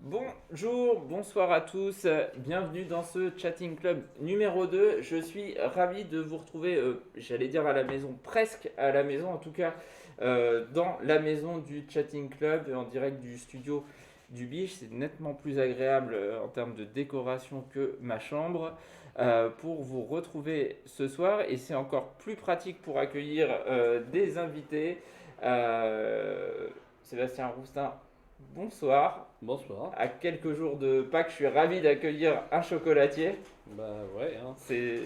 Bonjour, bonsoir à tous, bienvenue dans ce Chatting Club numéro 2. Je suis ravi de vous retrouver, j'allais dire à la maison, presque à la maison en tout cas, dans la maison du Chatting Club en direct du studio du Biche. C'est nettement plus agréable en termes de décoration que ma chambre pour vous retrouver ce soir et c'est encore plus pratique pour accueillir des invités. Euh, Sébastien Roustin, bonsoir. Bonsoir. À quelques jours de Pâques, je suis ravi d'accueillir un chocolatier. Bah ouais, hein. C'est,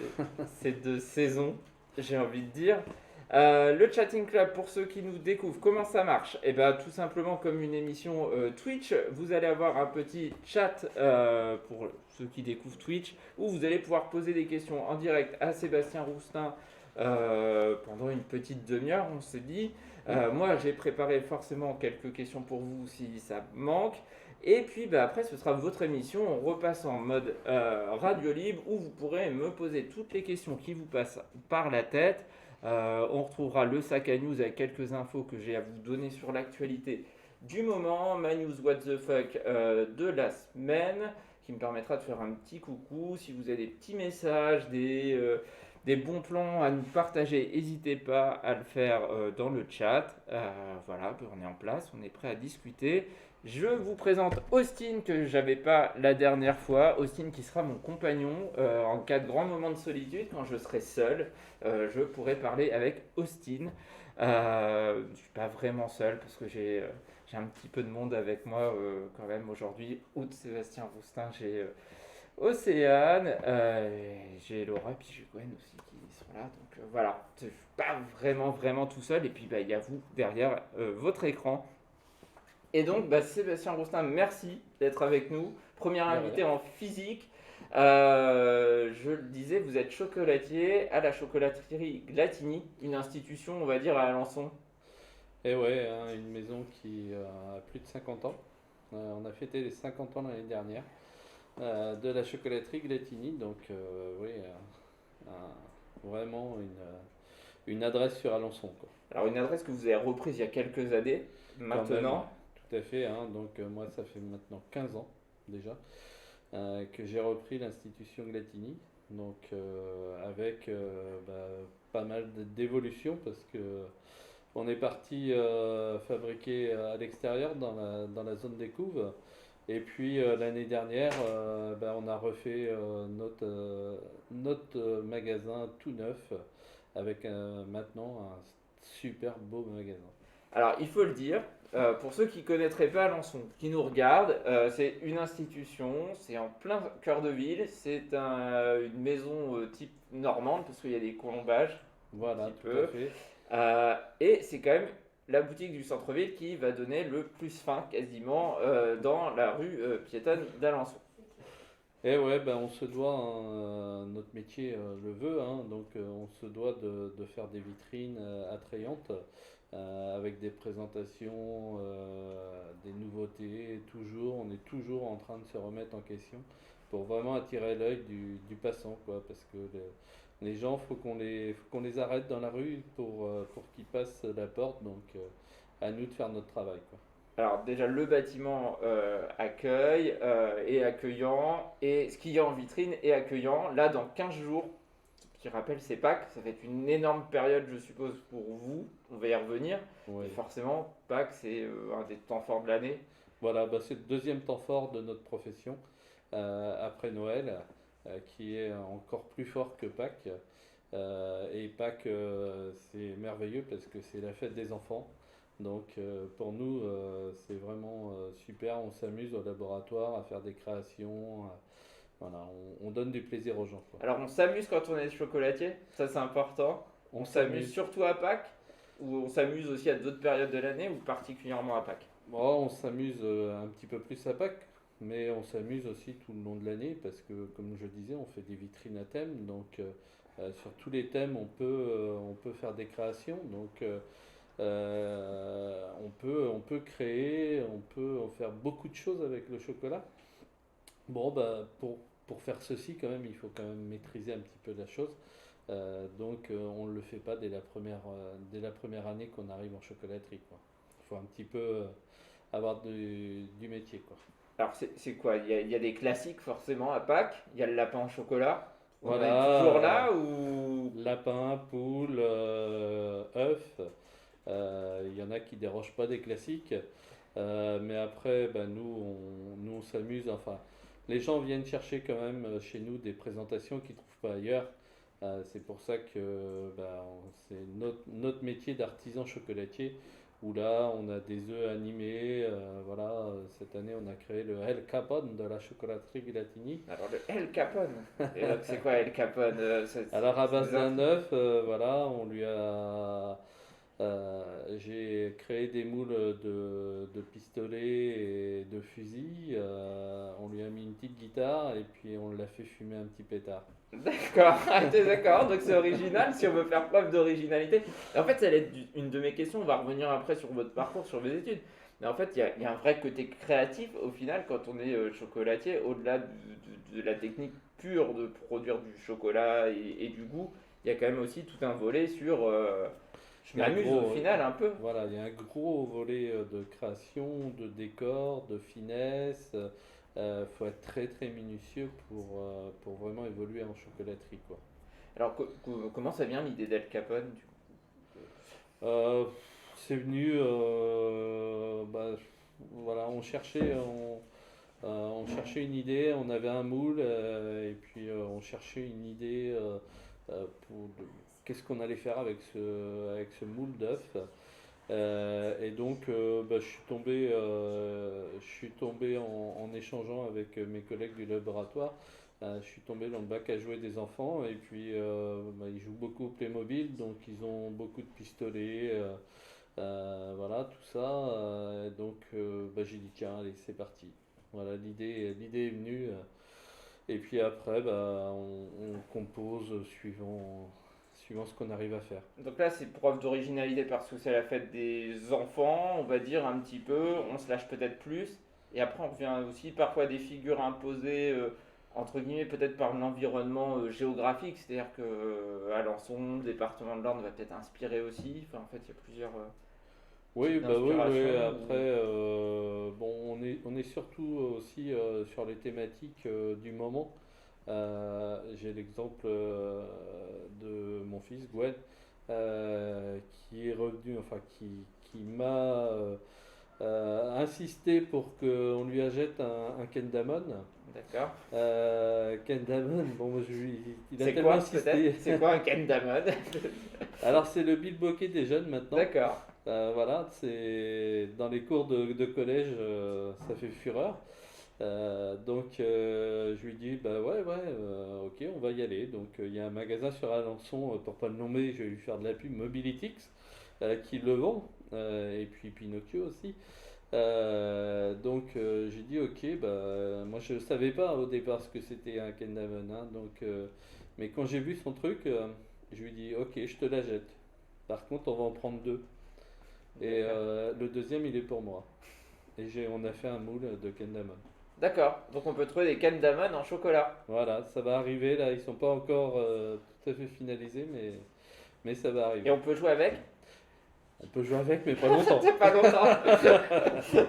c'est de saison, j'ai envie de dire. Le Chatting Club, pour ceux qui nous découvrent, comment ça marche? Eh bien, tout simplement comme une émission Twitch, vous allez avoir un petit chat pour ceux qui découvrent Twitch, où vous allez pouvoir poser des questions en direct à Sébastien Roustin pendant une petite demi-heure, on se dit. Hmm. Moi, j'ai préparé forcément quelques questions pour vous si ça manque. Et puis bah, après, ce sera votre émission. On repasse en mode radio libre où vous pourrez me poser toutes les questions qui vous passent par la tête. On retrouvera le sac à news avec quelques infos que j'ai à vous donner sur l'actualité du moment, ma news what the fuck de la semaine, qui me permettra de faire un petit coucou. Si vous avez des petits messages, des bons plans à nous partager, n'hésitez pas à le faire dans le chat. Voilà, on est en place, on est prêt à discuter. Je vous présente Austin que j'avais pas la dernière fois. Austin qui sera mon compagnon en cas de grand moment de solitude quand je serai seul. Je pourrai parler avec Austin. Je suis pas vraiment seul parce que j'ai un petit peu de monde avec moi quand même aujourd'hui. Outre Sébastien Roustin, j'ai Océane, j'ai Laura et puis j'ai Gwen aussi qui sont là. Donc voilà, je suis pas vraiment tout seul. Et puis bah, il y a vous derrière votre écran. Et donc, bah, Sébastien Roustin, merci d'être avec nous. Premier De invité rien. en physique. Je le disais, vous êtes chocolatier à la chocolaterie Glatini, une institution, on va dire, à Alençon. Et ouais, hein, une maison qui a plus de 50 ans. On a fêté les 50 ans l'année dernière de la chocolaterie Glatini. Donc oui, vraiment une adresse sur Alençon, quoi. Alors, une adresse que vous avez reprise il y a quelques années, Quand même, ouais. maintenant. Tout à fait, hein. Donc moi, ça fait maintenant 15 ans déjà que j'ai repris l'institution Glatini. Donc avec pas mal d'évolutions parce que on est parti fabriquer à l'extérieur dans la zone des couves. Et puis l'année dernière, on a refait notre magasin tout neuf avec maintenant un super beau magasin. Alors, il faut le dire, pour ceux qui ne connaîtraient pas Alençon, qui nous regardent, c'est une institution, c'est en plein cœur de ville, c'est une maison type normande, parce qu'il y a des colombages, un Voilà, petit tout à peu. fait. Et c'est quand même la boutique du centre-ville qui va donner le plus faim quasiment dans la rue piétonne d'Alençon. Et ouais, ben on se doit, hein, notre métier le veut, hein, donc on se doit de faire des vitrines attrayantes avec des présentations, des nouveautés, toujours, on est toujours en train de se remettre en question pour vraiment attirer l'œil du passant, quoi, parce que les gens, faut qu'on les arrête dans la rue pour qu'ils passent la porte, donc à nous de faire notre travail, quoi. Alors déjà le bâtiment accueille et accueillant et ce qu'il y a en vitrine est accueillant. Là dans 15 jours, qui rappelle c'est Pâques, ça va être une énorme période je suppose pour vous, on va y revenir. Et Ouais. forcément Pâques c'est un des temps forts de l'année. Voilà, bah, c'est le deuxième temps fort de notre profession, après Noël, qui est encore plus fort que Pâques. Et Pâques, c'est merveilleux parce que c'est la fête des enfants. Donc pour nous, c'est vraiment super. On s'amuse au laboratoire à faire des créations. Voilà, on donne du plaisir aux gens, quoi. Alors on s'amuse quand on est chocolatier, ça c'est important. On On s'amuse s'amuse. surtout à Pâques ou on s'amuse aussi à d'autres périodes de l'année ou particulièrement à Pâques. Bon, on s'amuse un petit peu plus à Pâques, mais on s'amuse aussi tout le long de l'année parce que, comme je disais, on fait des vitrines à thème. Donc, sur tous les thèmes, on peut faire des créations. Donc, on peut créer, on peut en faire beaucoup de choses avec le chocolat. Bon, bah, pour faire ceci, quand même, il faut quand même maîtriser un petit peu la chose. Donc, on ne le fait pas dès la première année qu'on arrive en chocolaterie, quoi. Il faut un petit peu avoir du métier, quoi. Alors c'est quoi? Il y a des classiques forcément à Pâques. Il y a le lapin au chocolat. On en est Voilà, toujours là ou... lapin, poule, œuf. Il y en a qui dérogent pas des classiques. Mais après, ben, nous on s'amuse. Enfin, les gens viennent chercher quand même chez nous des présentations qu'ils ne trouvent pas ailleurs. C'est pour ça que ben, c'est notre métier d'artisan chocolatier. Où là, on a des œufs animés. Voilà, cette année, on a créé le El Capone de la chocolaterie Glatini. Alors le El Capone. Et donc c'est quoi El Capone? Alors, à C'est base des d'un intrigues. œuf, voilà, j'ai créé des moules de pistolets et de fusils. On lui a mis une petite guitare et puis on l'a fait fumer un petit pétard. D'accord, ah, t'es d'accord, donc c'est original si on veut faire preuve d'originalité. En fait, ça allait être une de mes questions, on va revenir après sur votre parcours, sur vos études. Mais en fait, il y a un vrai côté créatif au final quand on est chocolatier, au-delà de la technique pure de produire du chocolat et du goût, il y a quand même aussi tout un volet sur je Il y a un m'amuse au gros, final un peu. voilà, il y a un gros volet de création, de décor, de finesse. Faut être très très minutieux pour vraiment évoluer en chocolaterie, quoi. Alors comment ça vient l'idée d'El Capone du coup? Euh, c'est venu, bah, voilà, on cherchait une idée, on avait un moule, et puis on cherchait une idée qu'est-ce qu'on allait faire avec ce moule d'œuf. Et donc, bah, je suis tombé en échangeant avec mes collègues du laboratoire. Je suis tombé dans le bac à jouer des enfants et puis bah, ils jouent beaucoup au Playmobil, donc ils ont beaucoup de pistolets, voilà tout ça. Donc bah, j'ai dit tiens allez c'est parti. Voilà l'idée est venue. Et puis après bah, on compose suivant ce qu'on arrive à faire. Donc là, c'est preuve d'originalité parce que c'est la fête des enfants, on va dire un petit peu, on se lâche peut-être plus. Et après, on revient aussi parfois à des figures imposées, entre guillemets, peut-être par l'environnement géographique. C'est-à-dire que Alençon, département de l'Orne, va peut-être inspirer aussi. Enfin, en fait, il y a plusieurs types Oui, bah oui, oui. d'inspiration. Après, bon, on est surtout aussi sur les thématiques du moment. J'ai l'exemple de mon fils, Gwen, qui est revenu, enfin, qui m'a insisté pour qu'on lui achète un Kendamon. D'accord. Kendamon, bon, moi, il a C'est tellement quoi, peut-être? insisté. C'est quoi un Kendamon? Alors, c'est le bilboquet des jeunes maintenant. D'accord. Voilà, c'est dans les cours de collège, ça fait fureur. Donc je lui dis bah ouais, ok on va y aller. Donc il y a un magasin sur Alençon, pour pas le nommer, je vais lui faire de la pub, Mobilitix, qui le vend, et puis Pinocchio aussi. Donc j'ai dit ok, bah moi je savais pas au départ ce que c'était un Kendamon, hein, donc mais quand j'ai vu son truc, je lui dis ok je te la jette. Par contre on va en prendre deux. Et D'accord. le deuxième, il est pour moi. Et on a fait un moule de Kendamon. D'accord. Donc on peut trouver des Kendamon en chocolat. Voilà, ça va arriver là. Ils sont pas encore tout à fait finalisés, mais ça va Et arriver. on peut jouer avec? On peut jouer avec, mais pas longtemps. C'est pas longtemps.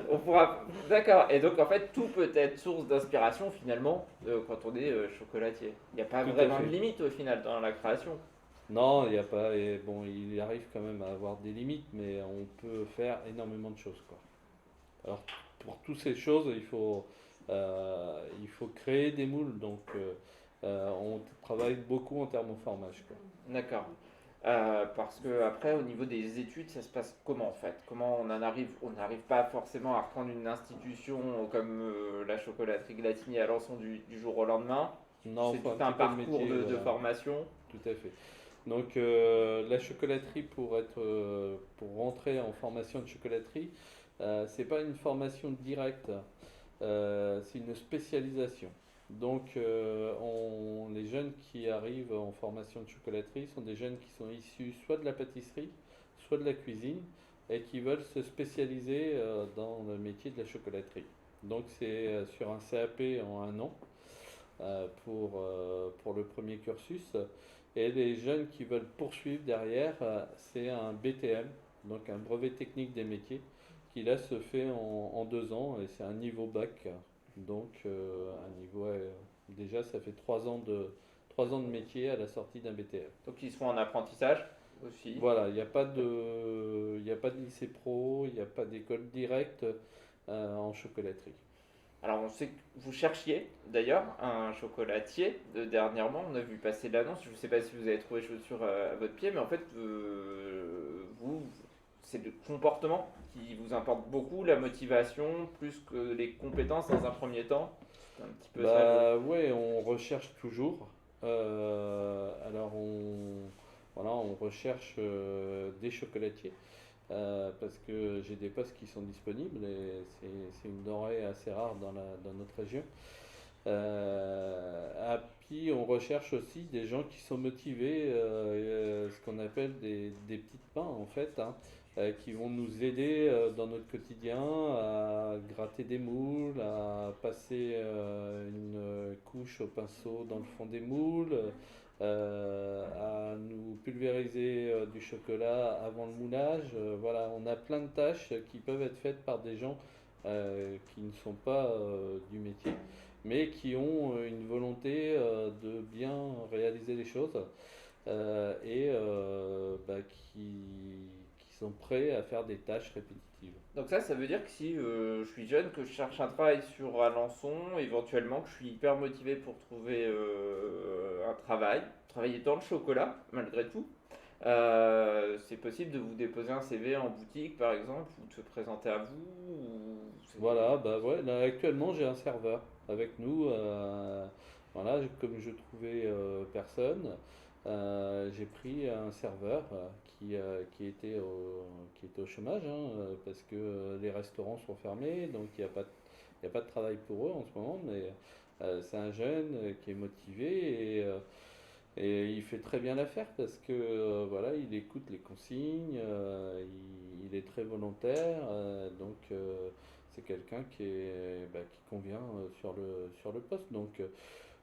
On pourra. D'accord. Et donc en fait, tout peut être source d'inspiration finalement quand on est chocolatier. Il n'y a pas Tout à vraiment de fait. limite au final dans la création. Non, il n'y a pas. Et bon, il arrive quand même à avoir des limites, mais on peut faire énormément de choses, quoi. Alors, pour toutes ces choses, il faut créer des moules. Donc, on travaille beaucoup en thermoformage, quoi. D'accord. Parce que après, au niveau des études, ça se passe comment en fait? Comment on en arrive? On n'arrive pas forcément à reprendre une institution comme la chocolaterie Glatini à Alençon du jour au lendemain. Non, C'est faut tout un un petit peu de parcours métier, de voilà, formation. tout à fait. Donc la chocolaterie pour rentrer en formation de chocolaterie, c'est pas une formation directe, c'est une spécialisation. Donc les jeunes qui arrivent en formation de chocolaterie sont des jeunes qui sont issus soit de la pâtisserie, soit de la cuisine et qui veulent se spécialiser dans le métier de la chocolaterie. Donc c'est sur un CAP en un an pour le premier cursus. Et les jeunes qui veulent poursuivre derrière, c'est un BTM, donc un brevet technique des métiers, qui là se fait en 2 ans et c'est un niveau bac. Donc, un niveau, déjà, ça fait 3 ans de métier à la sortie d'un BTR. Donc ils seront en apprentissage aussi. Voilà, il y a pas de lycée pro, il n'y a pas d'école directe en chocolaterie. Alors on sait que vous cherchiez d'ailleurs un chocolatier dernièrement, on a vu passer l'annonce, je ne sais pas si vous avez trouvé chaussures à votre pied, mais en fait vous, c'est le comportement qui vous importe beaucoup, la motivation, plus que les compétences dans un premier temps. C'est un petit peu ça le... Bah ouais, on recherche toujours. Alors voilà, on recherche des chocolatiers parce que j'ai des postes qui sont disponibles et c'est une denrée assez rare dans notre région. Puis on recherche aussi des gens qui sont motivés, ce qu'on appelle des petites mains en fait, hein, qui vont nous aider dans notre quotidien à gratter des moules, à passer une couche au pinceau dans le fond des moules, à nous pulvériser du chocolat avant le moulage. Voilà, on a plein de tâches qui peuvent être faites par des gens qui ne sont pas du métier mais qui ont une volonté de bien réaliser les choses et bah, qui sont prêts à faire des tâches répétitives. Donc ça veut dire que si je suis jeune, que je cherche un travail sur Alençon, éventuellement que je suis hyper motivé pour trouver un travail, travailler dans le chocolat malgré tout, c'est possible de vous déposer un CV en boutique par exemple, ou de se présenter à vous, ou Voilà, bah ouais, là, actuellement j'ai un serveur avec nous. Voilà, comme je trouvais personne, j'ai pris un serveur qui était au chômage hein, parce que les restaurants sont fermés, donc il y a pas de travail pour eux en ce moment, mais c'est un jeune qui est motivé et il fait très bien l'affaire parce que voilà, il écoute les consignes, il est très volontaire, donc c'est quelqu'un qui convient sur le poste. Donc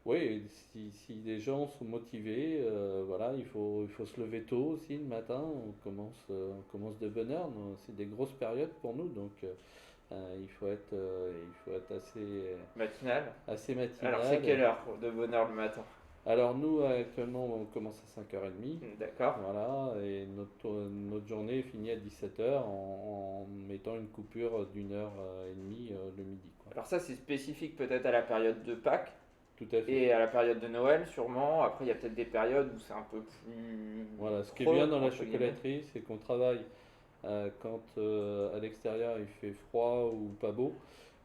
oui, si les gens sont motivés, voilà, il faut se lever tôt aussi le matin. On commence de bonne heure. C'est des grosses périodes pour nous, donc il faut être matinal. assez Alors c'est matinal. quelle heure de bonne heure le matin? Alors nous, actuellement, on commence à 5h30. D'accord. Voilà, et notre journée est finie à 17h en mettant une coupure d'1h30 le midi, quoi. Alors ça c'est spécifique peut-être à la période de Pâques Tout à fait. et à la période de Noël sûrement. Après il y a peut-être des périodes où c'est un peu plus Voilà, ce qui est creux bien dans la entre guillemets. chocolaterie, c'est qu'on travaille quand à l'extérieur il fait froid ou pas beau,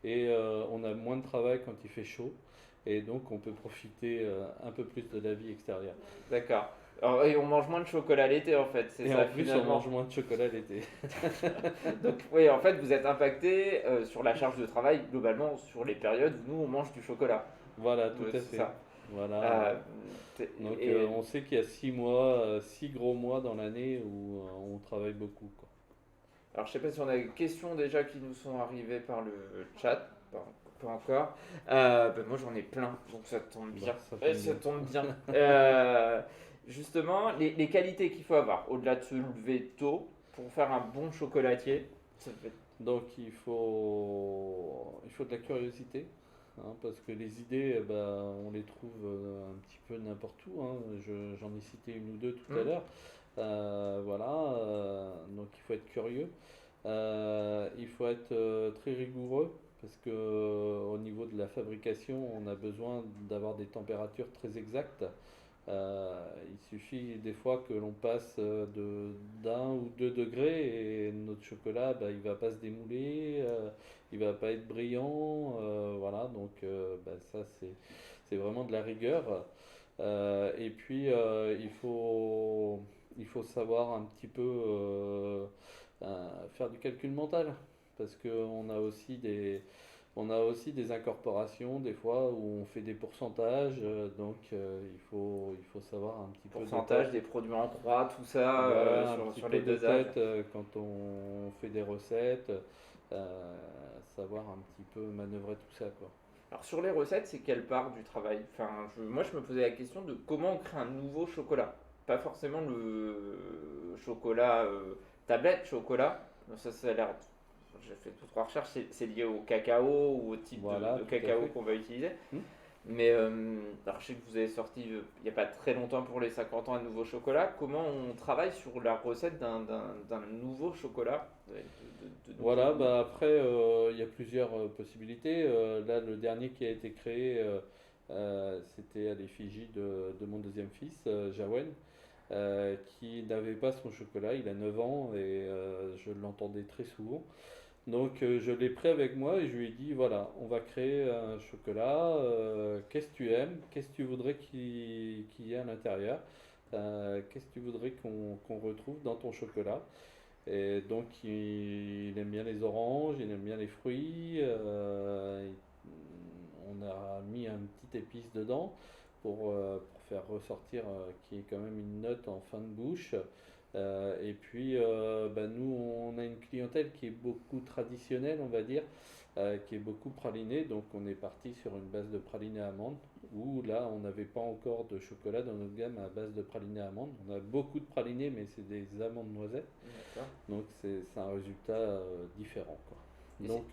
et on a moins de travail quand il fait chaud, et donc on peut profiter un peu plus de la vie extérieure. D'accord. Alors, et on mange moins de chocolat l'été en fait, c'est Et en ça plus, on mange finalement. moins de chocolat l'été. Donc oui, en fait vous êtes impacté sur la charge de travail globalement sur les périodes où nous on mange du chocolat. Voilà, tout à C'est fait. ça. Voilà. Euh, Donc et on sait qu'il y a 6 mois, 6 gros mois dans l'année où on travaille beaucoup, quoi. alors je sais pas si on a des questions déjà qui nous sont arrivées par le chat. Pas encore. Moi j'en ai plein, donc ça tombe Bah, bien. ça tombe Ça bien. tombe bien. Justement, les qualités qu'il faut avoir, au-delà de se lever tôt, pour faire un bon chocolatier, ça peut être... Donc il faut de la curiosité, hein, parce que les idées, on les trouve un petit peu n'importe où, hein. J'en ai cité une ou deux tout à Hmm. l'heure. Voilà, donc il faut être curieux. Il faut être très rigoureux parce que au niveau de la fabrication, on a besoin d'avoir des températures très exactes. Il suffit des fois que l'on passe d'1 ou 2 degrés et notre chocolat, il va pas se démouler, il va pas être brillant, voilà. Donc ça c'est vraiment de la rigueur. Et puis il faut savoir un petit peu faire du calcul mental parce qu'on a aussi des incorporations des fois où on fait des pourcentages, donc il faut savoir un petit peu de Pourcentage tête. des produits en croix, tout ça, Voilà, un petit sur peu les de dosages. tête quand on fait des recettes, savoir un petit peu manœuvrer tout ça, quoi. Alors sur les recettes, c'est quelle part du travail? Enfin, moi je me posais la question de comment on crée un nouveau chocolat. Pas forcément le chocolat tablette chocolat. Non, ça a l'air j'ai fait 2-3 recherches, c'est lié au cacao ou au type Voilà, de tout à cacao fait. qu'on va utiliser. Hmm. Mais alors je sais que vous avez sorti il n'y a pas très longtemps pour les 50 ans un nouveau chocolat. Comment on travaille sur la recette d'un nouveau chocolat avec de nouveaux Voilà, goûts? bah après, il y a plusieurs possibilités. Là, le dernier qui a été créé, c'était à l'effigie de mon deuxième fils, Jawen, qui n'avait pas son chocolat. Il a 9 ans et je l'entendais très souvent. Donc, je l'ai pris avec moi et je lui ai dit, voilà, on va créer un chocolat. Qu'est-ce que tu aimes? Qu'est-ce que tu voudrais qu'il y ait à l'intérieur? Qu'est-ce que tu voudrais qu'on retrouve dans ton chocolat? Et donc, il aime bien les oranges, il aime bien les fruits. On a mis un petit épice dedans pour faire ressortir qu'il y ait quand même une note en fin de bouche. Et puis, bah, nous, on a une clientèle qui est beaucoup traditionnelle, on va dire, qui est beaucoup pralinée. Donc, on est parti sur une base de praliné amande, où là, on n'avait pas encore de chocolat dans notre gamme à base de praliné amande. On a beaucoup de pralinés, mais c'est des amandes noisettes. D'accord. Donc c'est un résultat différent, quoi. Et Donc,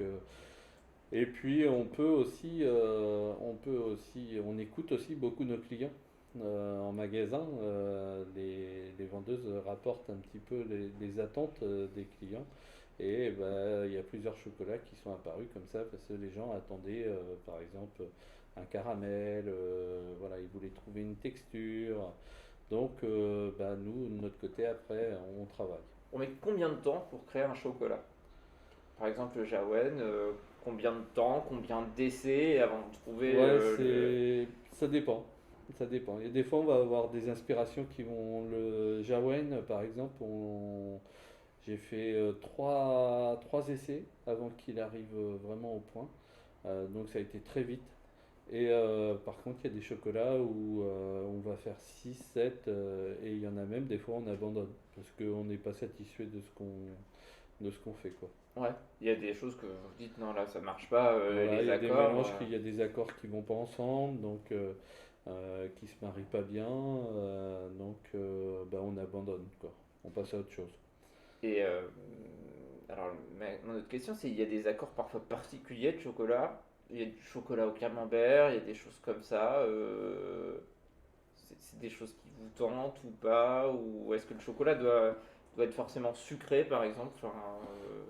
et puis on écoute aussi beaucoup nos clients en magasin. Les vendeuses rapportent un petit peu les attentes des clients. Et bah, il y a plusieurs chocolats qui sont apparus comme ça parce que les gens attendaient par exemple un caramel, voilà, ils voulaient trouver une texture. Donc bah, nous, de notre côté, après, on travaille. on met combien de temps pour créer un chocolat? Par exemple, le Jawen, combien de temps, combien d'essais avant de trouver Ouais, le. ça dépend. Ça dépend. Il y a des fois, on va avoir des inspirations qui vont. Le Jawen, par exemple, j'ai fait trois essais avant qu'il arrive vraiment au point. Donc ça a été très vite. Et par contre, il y a des chocolats où on va faire 6 7 et il y en a même des fois on abandonne parce qu'on n'est pas satisfait de ce qu'on fait, quoi. Ouais, il y a des choses que vous dites non, là ça marche pas, Voilà, il les y a des accords. mélanges, il y a des accords qui vont pas ensemble, donc qui se marient pas bien, donc bah, on abandonne, quoi. On passe à autre chose. Et alors, mon autre question, c'est il y a des accords parfois particuliers de chocolat. Il y a du chocolat au camembert, il y a des choses comme ça. C'est des choses qui vous tentent ou pas? Ou est-ce que le chocolat doit être forcément sucré, par exemple? Enfin,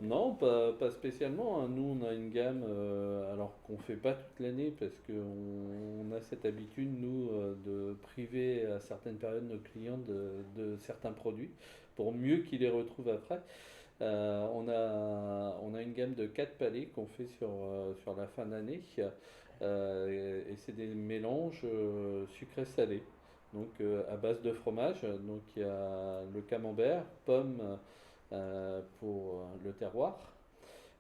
Non, pas spécialement, hein. Nous, on a une gamme, alors qu'on fait pas toute l'année parce qu'on a cette habitude, nous, de priver à certaines périodes nos clients de certains produits pour mieux qu'ils les retrouvent après. On a une gamme de 4 palets qu'on fait sur la fin d'année. Et c'est des mélanges sucré-salé. Donc à base de fromage. Donc il y a le camembert, pomme pour le terroir.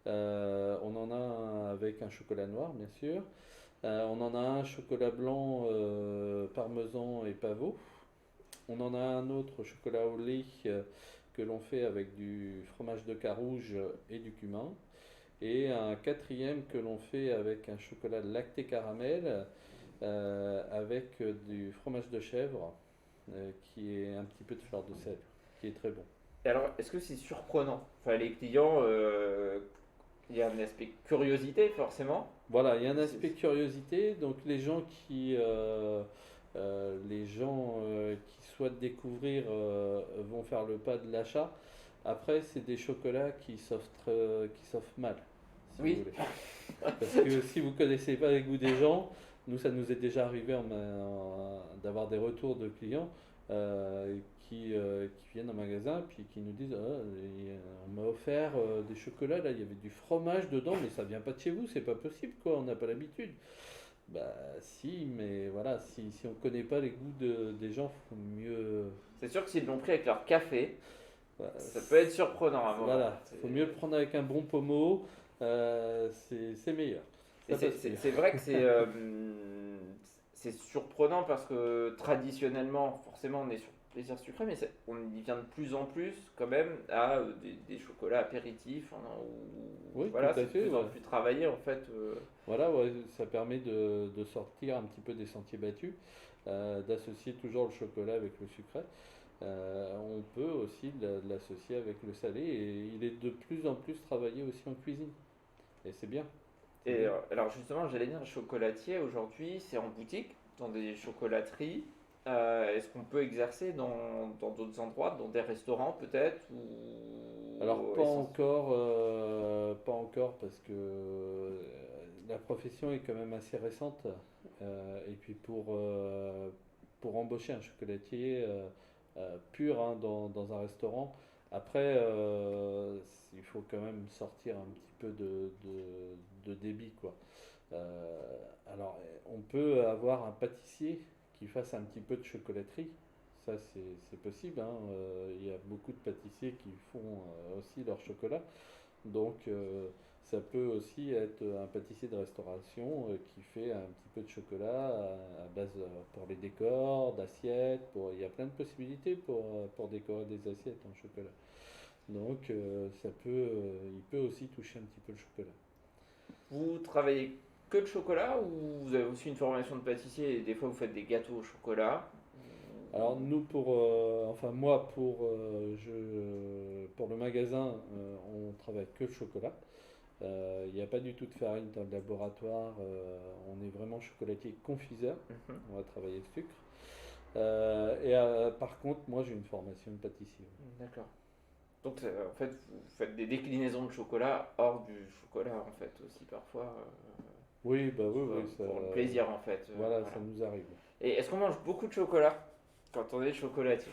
On en a un avec un chocolat noir, bien sûr. On en a un chocolat blanc, parmesan et pavot. On en a un autre chocolat au lait que l'on fait avec du fromage de Carouge et du cumin. Et un quatrième que l'on fait avec un chocolat lacté caramel avec du fromage de chèvre qui est un petit peu de fleur de sel, qui est très bon. et alors, est-ce que c'est surprenant? Enfin, les clients, il y a un aspect curiosité forcément. Voilà, il y a un C'est- aspect curiosité. Donc les gens qui souhaitent découvrir vont faire le pas de l'achat. Après, c'est des chocolats qui s'offrent mal, si vous Oui, voulez. Parce que si vous connaissez pas les goûts des gens, nous, ça nous est déjà arrivé d'avoir des retours de clients qui viennent au magasin puis qui nous disent ah, on m'a offert des chocolats, là, il y avait du fromage dedans, mais ça vient pas de chez vous, c'est pas possible, quoi, on n'a pas l'habitude. Bah, si, mais voilà, si on connaît pas les goûts des gens, faut mieux. c'est sûr que s'ils l'ont pris avec leur café, Voilà, ça peut être surprenant à un moment. voilà, faut mieux le prendre avec un bon pommeau, c'est meilleur. Et Ça passe mieux. c'est vrai que c'est surprenant parce que traditionnellement, forcément, on est sur le plaisir sucré, mais on y vient de plus en plus quand même à des chocolats apéritifs, hein, où Oui, voilà, tout à c'est de fait, plus en ouais. plus travaillé en fait. Voilà, ouais, ça permet de sortir un petit peu des sentiers battus, d'associer toujours le chocolat avec le sucré. on peut aussi l'associer avec le salé et il est de plus en plus travaillé aussi en cuisine. Et c'est bien. C'est Et bien. alors justement, j'allais dire chocolatier aujourd'hui, c'est en boutique, dans des chocolateries. Est-ce qu'on peut exercer dans d'autres endroits, dans des restaurants peut-être Alors ou pas encore parce que la profession est quand même assez récente. Et puis pour embaucher un chocolatier pur hein, dans un restaurant, après il faut quand même sortir un petit peu de débit quoi. Alors on peut avoir un pâtissier qui fasse un petit peu de chocolaterie. Ça, c'est possible, hein. Il y a beaucoup de pâtissiers qui font aussi leur chocolat. Donc, ça peut aussi être un pâtissier de restauration qui fait un petit peu de chocolat à base pour les décors, d'assiettes. Il y a plein de possibilités pour décorer des assiettes en chocolat. Donc, il peut aussi toucher un petit peu le chocolat. vous travaillez que de chocolat ou vous avez aussi une formation de pâtissier et des fois vous faites des gâteaux au chocolat? Alors nous enfin moi pour le magasin, on travaille que le chocolat. Il n'y a pas du tout de farine dans le laboratoire. On est vraiment chocolatier confiseur. Mhm. On va travailler le sucre. Par contre, moi j'ai une formation de pâtissier. D'accord. Donc en fait vous faites des déclinaisons de chocolat hors du chocolat en fait aussi parfois Oui, bah oui, oui, ça, pour le plaisir en fait. voilà, Voilà. ça nous arrive. Et est-ce qu'on mange beaucoup de chocolat quand on est chocolatier?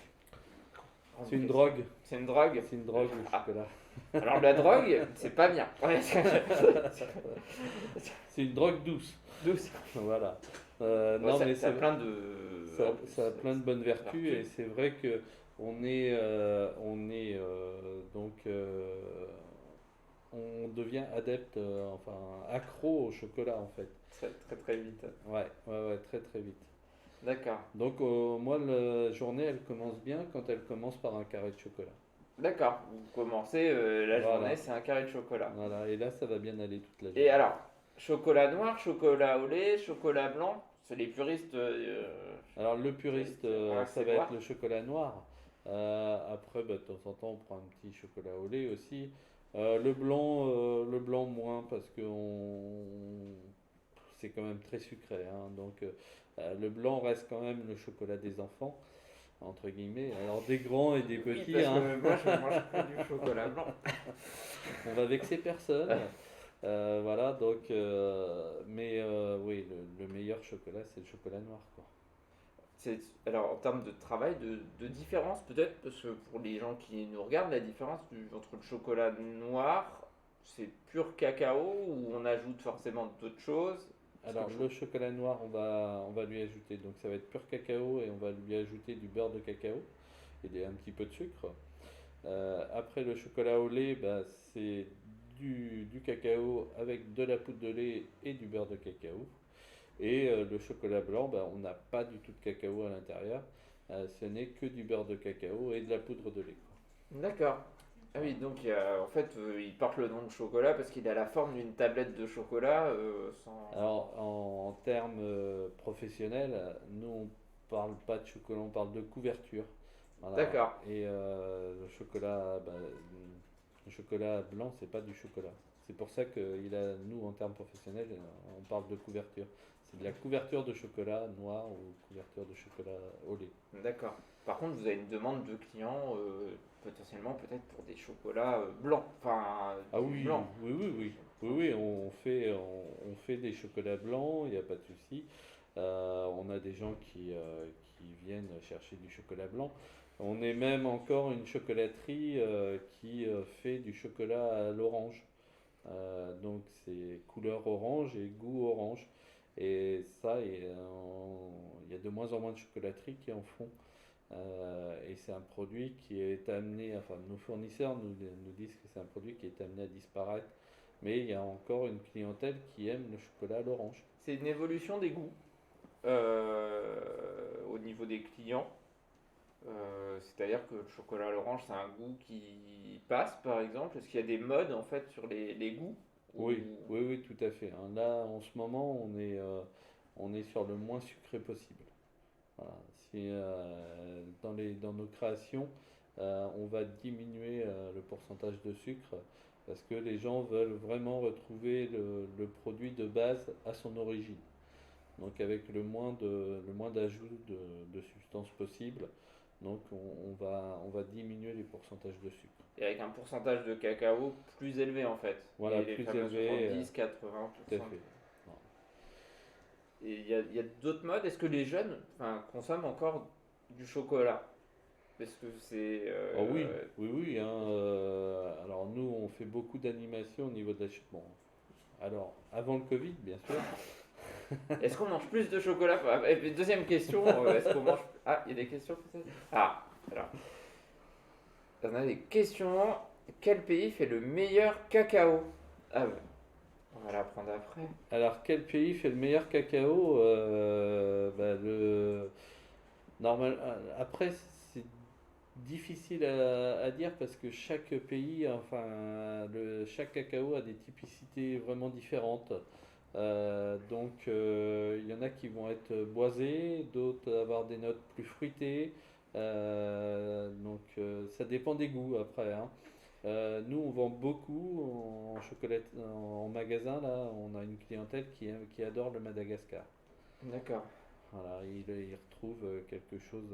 Grande C'est une question. drogue. C'est une drogue? C'est une drogue le Ah, chocolat. alors la drogue, c'est pas bien. Ouais, C'est une drogue douce. douce. Voilà. Bon, Non, mais ça a c'est plein de. En plus, ça a plein de bonnes vertus et vertus. c'est vrai que on est donc on devient adepte, enfin accro au chocolat en fait. Très très très vite. Ouais, ouais, ouais, très très vite. D'accord. Donc moi la journée elle commence bien quand elle commence par un carré de chocolat. D'accord. Vous commencez la journée, Voilà, c'est un carré de chocolat. voilà. Et là ça va bien aller toute la Et journée. alors, chocolat noir, chocolat au lait, chocolat blanc, c'est les puristes. Alors le puriste ça C'est va être noir. le chocolat noir. Après bah, de temps en temps on prend un petit chocolat au lait aussi. Le blanc moins parce que c'est quand même très sucré, hein. Donc le blanc reste quand même le chocolat des enfants, entre guillemets. Alors des grands et des Oui, petits, parce hein, que moi je mange que du chocolat blanc. on va vexer personne. Voilà, donc, mais oui, le meilleur chocolat, c'est le chocolat noir, quoi. Alors, en termes de travail, de différence peut-être, parce que pour les gens qui nous regardent, la différence entre le chocolat noir, c'est pur cacao ou on ajoute forcément d'autres choses? Parce que Alors le chocolat noir, on va lui ajouter, donc ça va être pur cacao et on va lui ajouter du beurre de cacao et un petit peu de sucre. Après le chocolat au lait, bah, c'est du cacao avec de la poudre de lait et du beurre de cacao. Et le chocolat blanc, bah, on n'a pas du tout de cacao à l'intérieur. Ce n'est que du beurre de cacao et de la poudre de lait, quoi. d'accord. Ah oui, Voilà. donc en fait, il porte le nom de chocolat parce qu'il a la forme d'une tablette de chocolat sans. Alors en termes professionnels, nous on parle pas de chocolat, on parle de couverture. Voilà. D'accord. Et le chocolat blanc, c'est pas du chocolat. C'est pour ça que nous, en termes professionnels, on parle de couverture. C'est de la couverture de chocolat noir ou couverture de chocolat au lait. D'accord. Par contre, vous avez une demande de clients potentiellement peut-être pour des chocolats blancs. Enfin, Ah du oui, blanc. oui, oui, oui. Oui, oui, on fait des chocolats blancs, il n'y a pas de souci. On a des gens qui viennent chercher du chocolat blanc. On est même encore une chocolaterie qui fait du chocolat à l'orange. Donc c'est couleur orange et goût orange. Et ça, il y a de moins en moins de chocolateries qui en font. Et c'est un produit qui est amené, enfin nos fournisseurs nous disent que c'est un produit qui est amené à disparaître. Mais il y a encore une clientèle qui aime le chocolat à l'orange. C'est une évolution des goûts au niveau des clients. C'est-à-dire que le chocolat à l'orange, c'est un goût qui passe, par exemple. Est-ce qu'il y a des modes en fait sur les goûts ou... Oui, oui, oui, tout à fait, hein. Là, en ce moment, on est sur le moins sucré possible. Voilà. dans nos créations, on va diminuer le pourcentage de sucre parce que les gens veulent vraiment retrouver le produit de base à son origine. Donc avec le moins d'ajout de substances possible. Donc on va diminuer les pourcentages de sucre. Et avec un pourcentage de cacao plus élevé en fait. Voilà, Et les plus fameux élevé. 70, Tout à 80%. fait. Et il y a d'autres modes. Est-ce que les jeunes consomment encore du chocolat? Parce que c'est. Oh oui, oui, oui, hein, alors nous, on fait beaucoup d'animations au niveau de la... Bon, alors, avant le Covid, bien sûr. Est-ce qu'on mange plus de chocolat? Et puis, deuxième question, est-ce qu'on mange. Ah, il y a des questions peut-être. Ah, alors. On a des questions. Quel pays fait le meilleur cacao? Ah ouais, on va l'apprendre après. Alors, quel pays fait le meilleur cacao? Après, c'est difficile à dire parce que chaque pays, enfin, chaque cacao a des typicités vraiment différentes. Il y en a qui vont être boisés, d'autres avoir des notes plus fruitées. Ça dépend des goûts après, hein. Nous, on vend beaucoup en chocolat, en magasin. Là, on a une clientèle qui adore le Madagascar. D'accord. Voilà, il retrouve quelque chose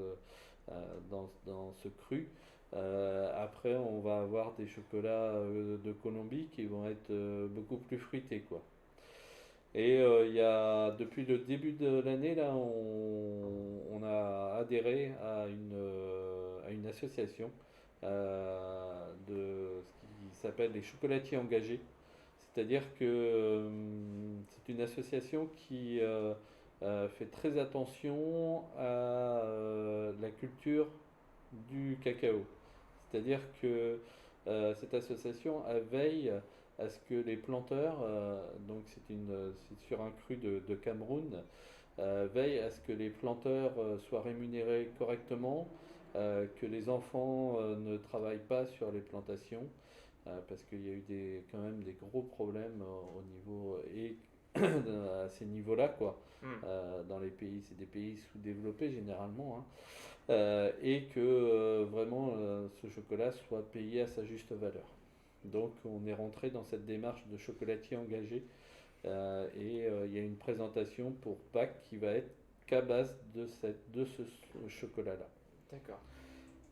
dans ce cru. Après, on va avoir des chocolats de Colombie qui vont être beaucoup plus fruités, quoi. Et depuis le début de l'année, là, on a adhéré à une association de ce qui s'appelle les chocolatiers engagés. C'est-à-dire que c'est une association qui fait très attention à la culture du cacao. C'est-à-dire que cette association elle veille à ce que les planteurs, donc c'est sur un cru de Cameroun, veille à ce que les planteurs soient rémunérés correctement, que les enfants ne travaillent pas sur les plantations, parce qu'il y a eu quand même des gros problèmes au niveau et à ces niveaux-là, quoi. Dans les pays, c'est des pays sous-développés généralement, hein. Et que vraiment ce chocolat soit payé à sa juste valeur. Donc on est rentré dans cette démarche de chocolatier engagé il y a une présentation pour Pâques qui va être qu'à base de ce chocolat-là. D'accord.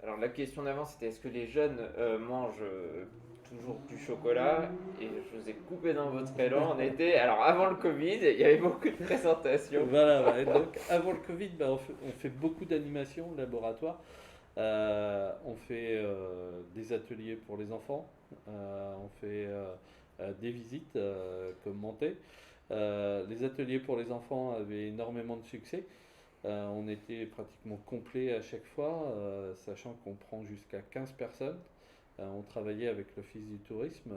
Alors la question d'avant c'était est-ce que les jeunes mangent toujours du chocolat? Et je vous ai coupé dans votre élan. On était alors avant le Covid, il y avait beaucoup de présentations. Voilà, ouais. Donc avant le Covid, on fait beaucoup d'animations au laboratoire. On fait des ateliers pour les enfants, on fait des visites commentées. Les ateliers pour les enfants avaient énormément de succès. On était pratiquement complet à chaque fois, sachant qu'on prend jusqu'à 15 personnes. On travaillait avec l'Office du tourisme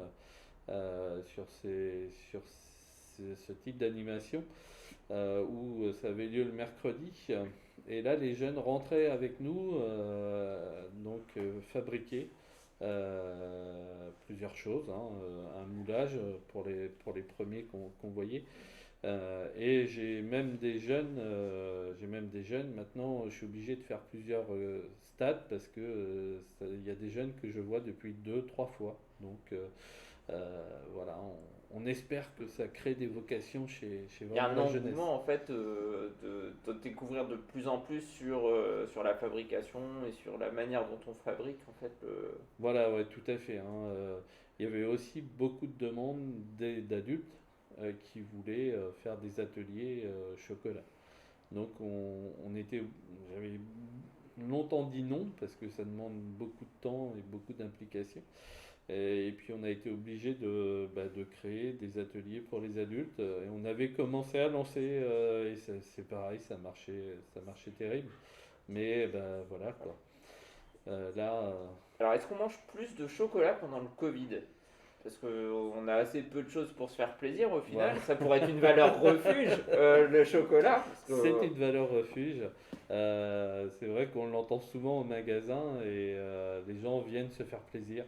ce type d'animation où ça avait lieu le mercredi. Et là, les jeunes rentraient avec nous, fabriquer plusieurs choses, hein, un moulage pour les premiers qu'on voyait. Et j'ai même des jeunes. Maintenant, je suis obligé de faire plusieurs stades parce que il y a des jeunes que je vois depuis 2, 3 fois. Voilà, on espère que ça crée des vocations chez Il y a vraiment un la jeunesse. engouement en fait de découvrir de plus en plus sur la fabrication et sur la manière dont on fabrique en fait. Voilà, ouais, tout à fait, hein. Il y avait aussi beaucoup de demandes d'adultes qui voulaient faire des ateliers chocolat. Donc j'avais longtemps dit non parce que ça demande beaucoup de temps et beaucoup d'implication. Et puis on a été obligé de créer des ateliers pour les adultes. Et on avait commencé à lancer, et c'est pareil, ça marchait terrible. Mais voilà quoi. Là, Alors est-ce qu'on mange plus de chocolat pendant le Covid? Parce qu'on a assez peu de choses pour se faire plaisir au final. voilà. Ça pourrait être une valeur refuge, le chocolat. C'est une valeur refuge. C'est vrai qu'on l'entend souvent au magasin et les gens viennent se faire plaisir.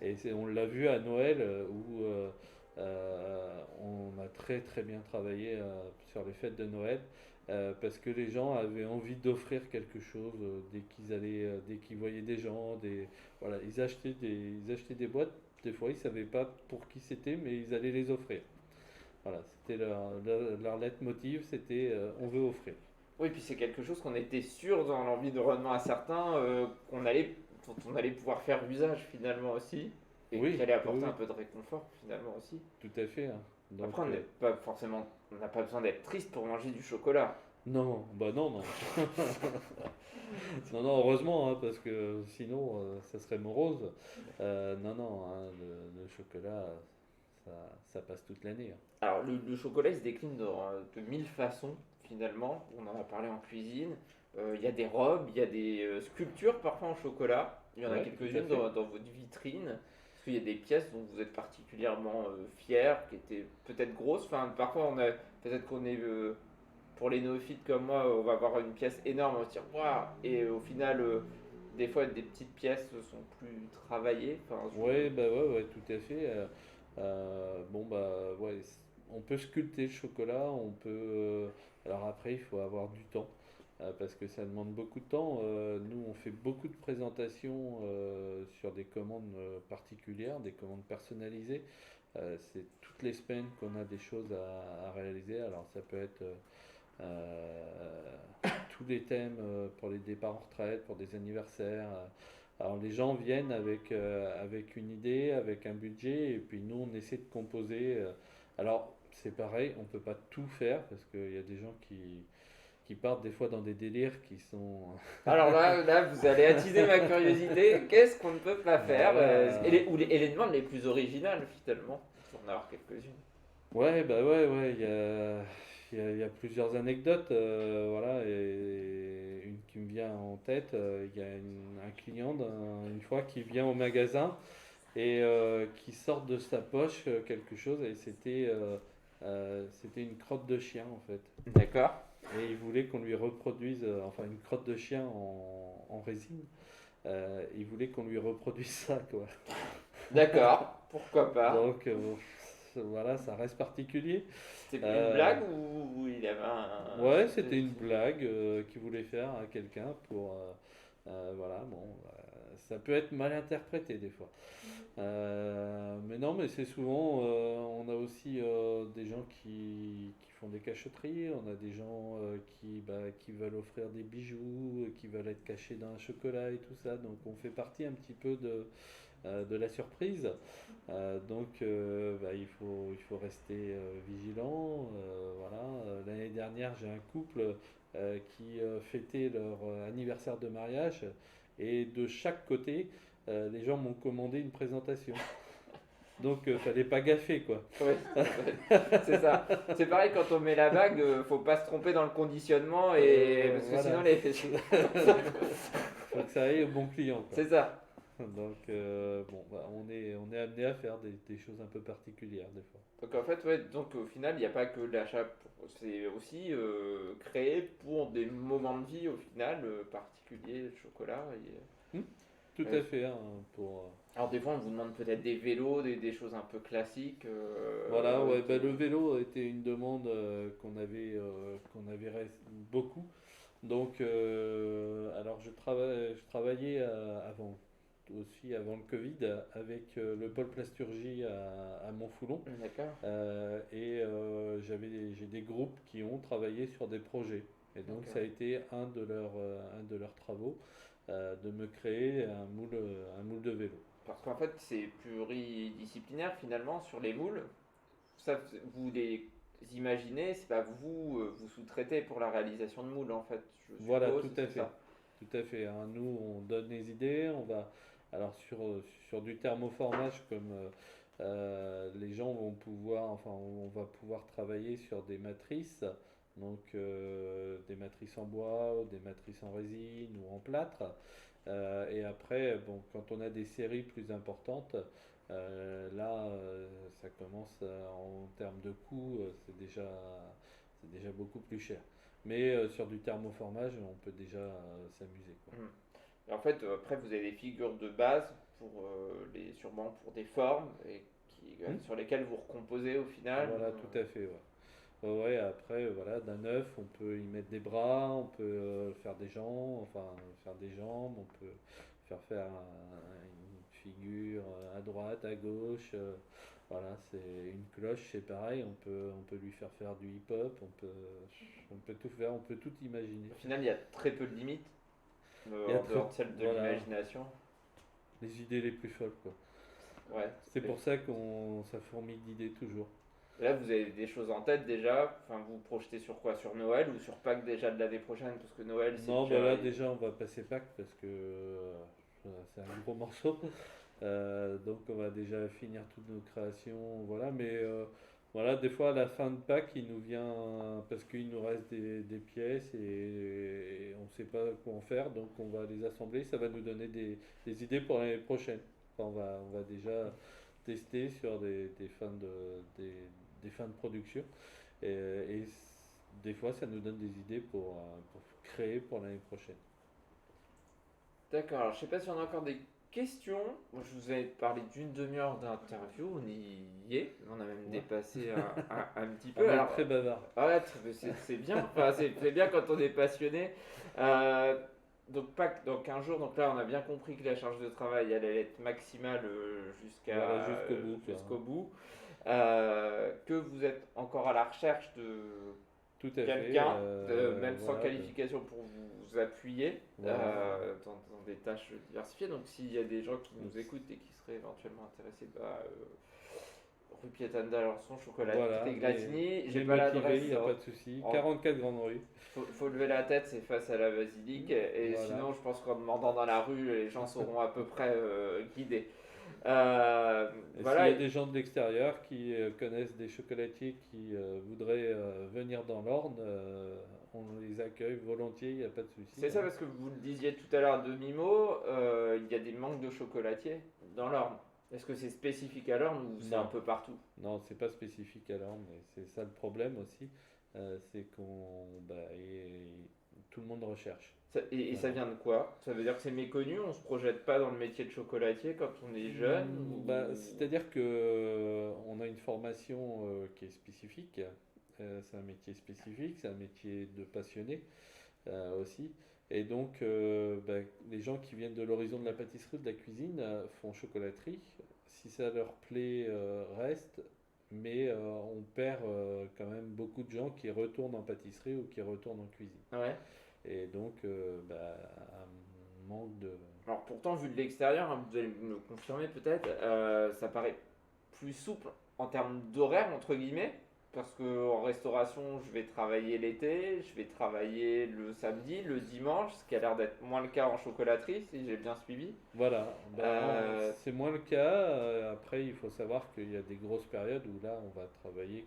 Et on l'a vu à Noël où on a très très bien travaillé sur les fêtes de Noël. parce que les gens avaient envie d'offrir quelque chose dès qu'ils voyaient des gens, voilà, ils achetaient des boîtes. Des fois, ils savaient pas pour qui c'était, mais ils allaient les offrir. Voilà, c'était leur leitmotiv, c'était on veut offrir. Oui, puis c'est quelque chose qu'on était sûr dans l'environnement à certains dont on allait pouvoir faire usage finalement aussi, et qui Oui, allait oui, apporter un oui, peu de réconfort finalement aussi. tout à fait, hein. Donc, Après, on n'a pas besoin d'être triste pour manger du chocolat. non, bah non, non. Non, non, heureusement, hein, parce que sinon, ça serait morose. Non, non, hein, le chocolat, ça, ça passe toute l'année, hein. Alors, le chocolat, il se décline de mille façons, finalement. On en a parlé en cuisine. Il y a des robes, il y a des sculptures parfois en chocolat. Il y en a Ouais, tout à quelques-unes fait. dans votre vitrine. Parce qu'il y a des pièces dont vous êtes particulièrement fiers, qui étaient peut-être grosses. Enfin, parfois, peut-être qu'on est, pour les néophytes comme moi, on va avoir une pièce énorme, on va se dire, waouh! Et au final, des fois, des petites pièces sont plus travaillées. Enfin, Ouais, bah ouais, ouais, tout à fait. Bon, bah ouais, on peut sculpter le chocolat, on peut. Alors après, il faut avoir du temps, parce que ça demande beaucoup de temps. Nous, on fait beaucoup de présentations sur des commandes particulières, des commandes personnalisées. C'est toutes les semaines qu'on a des choses à réaliser. Alors ça peut être tous les thèmes pour les départs en retraite, pour des anniversaires. Alors les gens viennent avec une idée, avec un budget, et puis nous on essaie de composer. Alors c'est pareil, on peut pas tout faire parce qu'il y a des gens qui partent des fois dans des délires qui sont. Alors là, vous allez attiser ma curiosité. Qu'est-ce qu'on ne peut pas faire Voilà. et les demandes les plus originales, finalement. Pour en avoir quelques-unes. Ouais, bah ouais, ouais, il y a plusieurs anecdotes, voilà, et une qui me vient en tête, il y a un client une fois qui vient au magasin et qui sort de sa poche quelque chose et c'était une crotte de chien en fait. D'accord. Et il voulait qu'on lui reproduise, enfin une crotte de chien en résine, il voulait qu'on lui reproduise ça quoi. D'accord. Pourquoi pas? Donc voilà, ça reste particulier. C'est une Euh, blague ou il avait un Ouais, c'était une sous-texte? blague qu'il voulait faire à quelqu'un pour. Voilà, bon, ça peut être mal interprété des fois. Mais non, mais c'est souvent. On a aussi des gens qui font des cachotteries, on a des gens qui veulent offrir des bijoux, qui veulent être cachés dans un chocolat et tout ça. Donc on fait partie un petit peu de la surprise. Il faut rester vigilant. Voilà. L'année dernière, j'ai un couple qui fêtait leur anniversaire de mariage et de chaque côté, les gens m'ont commandé une présentation. Donc, fallait pas gaffer, quoi. Ouais, c'est ça. C'est pareil quand on met la bague, faut pas se tromper dans le conditionnement parce que sinon Voilà. les. Faut que ça aille au bon client, quoi. C'est ça. Donc, bon, bah, on est amené à faire des choses un peu particulières, des fois. Donc en fait, ouais, donc au final, il n'y a pas que l'achat, c'est aussi créé pour des moments de vie au final particuliers, le chocolat. Hmm, tout Euh, à fait, hein, pour, alors des fois, on vous demande peut-être des vélos, des choses un peu classiques. voilà, ouais, bah, le vélo était une demande beaucoup. Donc, alors je travaillais avant le Covid avec le pôle plasturgie à Montfoulon. D'accord. J'ai des groupes qui ont travaillé sur des projets. Et donc Ok. ça a été un de leurs travaux de me créer un moule de vélo. Parce qu'en fait, c'est pluridisciplinaire finalement sur les moules. Ça, vous les imaginez, c'est pas vous, vous sous-traitez pour la réalisation de moules en fait, je Voilà, suppose, tout à c'est fait. ça. Tout à fait, hein. Nous, on donne les idées, on va. Alors, sur du thermoformage, comme les gens vont pouvoir. Enfin, on va pouvoir travailler sur des matrices, donc des matrices en bois, ou des matrices en résine ou en plâtre. Et après, bon, quand on a des séries plus importantes, là, ça commence en termes de coût, c'est déjà beaucoup plus cher. Mais sur du thermoformage, on peut déjà s'amuser, quoi. Hmm. Et en fait, après, vous avez des figures de base sûrement pour des formes Hmm. sur lesquelles vous recomposez au final. Voilà, tout à fait, ouais. Ouais, après, voilà, d'un œuf, on peut y mettre des bras, on peut faire des jambes, on peut faire une figure à droite, à gauche. Voilà, c'est une cloche, c'est pareil, on peut lui faire du hip-hop, on peut tout faire, on peut tout imaginer. Au final, il y a très peu de limites, Il y a en très, dehors de celle de voilà, l'imagination. les idées les plus folles, quoi. Ouais. C'est pour ça ça fourmille d'idées toujours. Là, vous avez des choses en tête déjà. Enfin, vous vous projetez sur quoi? Sur Noël ou sur Pâques déjà de l'année prochaine? Parce que Noël, c'est Non, bah déjà. là déjà on va passer Pâques parce que c'est un gros morceau. Donc on va déjà finir toutes nos créations, voilà. Mais voilà, des fois à la fin de Pâques, il nous vient parce qu'il nous reste des pièces et on ne sait pas quoi en faire, donc on va les assembler. Ça va nous donner des idées pour l'année prochaine. Enfin, on va déjà tester sur des fins de production et des fois ça nous donne des idées pour créer pour l'année prochaine. D'accord. Alors, je sais pas si on a encore des questions. Moi, je vous ai parlé d'une demi-heure d'interview. On y est. On a même Ouais. dépassé un petit On peu. est Alors, très bavard. ouais, c'est bien. Enfin, c'est bien quand on est passionné. Euh, donc, Pâques dans 15 jours. Donc là, on a bien compris que la charge de travail elle allait être maximale Voilà, jusqu'au bout, quoi. jusqu'au bout. Que vous êtes encore à la recherche de Tout à fait. quelqu'un, même sans Voilà, qualification, pour vous appuyer voilà. dans des tâches diversifiées. Donc s'il y a des gens qui nous Donc, écoutent et qui seraient éventuellement intéressés, rue Pietane d'Alençon, voilà, chocolaterie Glatini, j'ai les pas motivés, il l'adresse. n'y a pas de souci. En- 44 Grande Rue. faut lever la tête, c'est face à la basilique. Et Voilà. sinon, je pense qu'en demandant dans la rue, les gens seront à peu près guidés. Euh, Et s'il y voilà. a des gens de l'extérieur qui connaissent des chocolatiers qui voudraient venir dans l'Orne, on les accueille volontiers, il n'y a pas de souci. C'est ça parce que vous le disiez tout à l'heure à demi-mot, il y a des manques de chocolatiers dans l'Orne. Est-ce que c'est spécifique à l'Orne ou c'est un Non, peu partout? non, c'est pas spécifique à l'Orne, mais c'est ça le problème aussi, c'est tout le monde recherche. Et ça Voilà. vient de quoi? Ça veut dire que c'est méconnu, on se projette pas dans le métier de chocolatier quand on est jeune ou... C'est-à-dire que on a une formation qui est spécifique. C'est un métier spécifique, c'est un métier de passionné aussi. Et donc, les gens qui viennent de l'horizon de la pâtisserie, de la cuisine, font chocolaterie. Si ça leur plaît, restent. Mais on perd quand même beaucoup de gens qui retournent en pâtisserie ou qui retournent en cuisine. Ouais. Et donc, un manque de... Alors pourtant, vu de l'extérieur, hein, vous allez me le confirmer peut-être, ça paraît plus souple en termes d'horaire, entre guillemets, parce que en restauration, je vais travailler l'été, je vais travailler le samedi, le dimanche, ce qui a l'air d'être moins le cas en chocolaterie, si j'ai bien suivi. Voilà, Euh, c'est moins le cas. Après, il faut savoir qu'il y a des grosses périodes où là, on va travailler.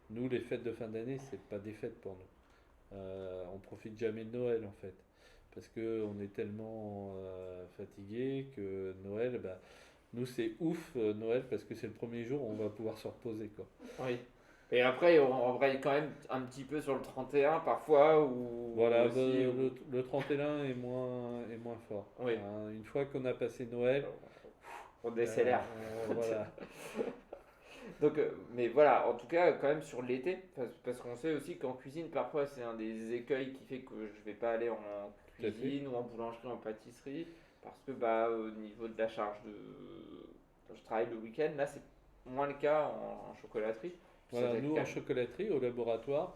Nous, les fêtes de fin d'année, c'est pas des fêtes pour nous. On profite jamais de Noël en fait, parce que on est tellement fatigué que Noël, nous c'est ouf Noël parce que c'est le premier jour où on va pouvoir se reposer quoi. oui. Et après, on embraye quand même un petit peu sur le 31 parfois, ou Voilà, aussi. le 31 est moins fort. Oui, Hein, une fois qu'on a passé Noël, on décélère. voilà. Donc, mais voilà, en tout cas, quand même sur l'été, parce qu'on sait aussi qu'en cuisine, parfois, c'est un des écueils qui fait que je vais pas aller en Tout à fait. cuisine ou en boulangerie, en pâtisserie, parce que au niveau de la charge je travaille le week-end, là, c'est moins le cas en chocolaterie. Puis ça Voilà, doit être nous en calme. chocolaterie, au laboratoire,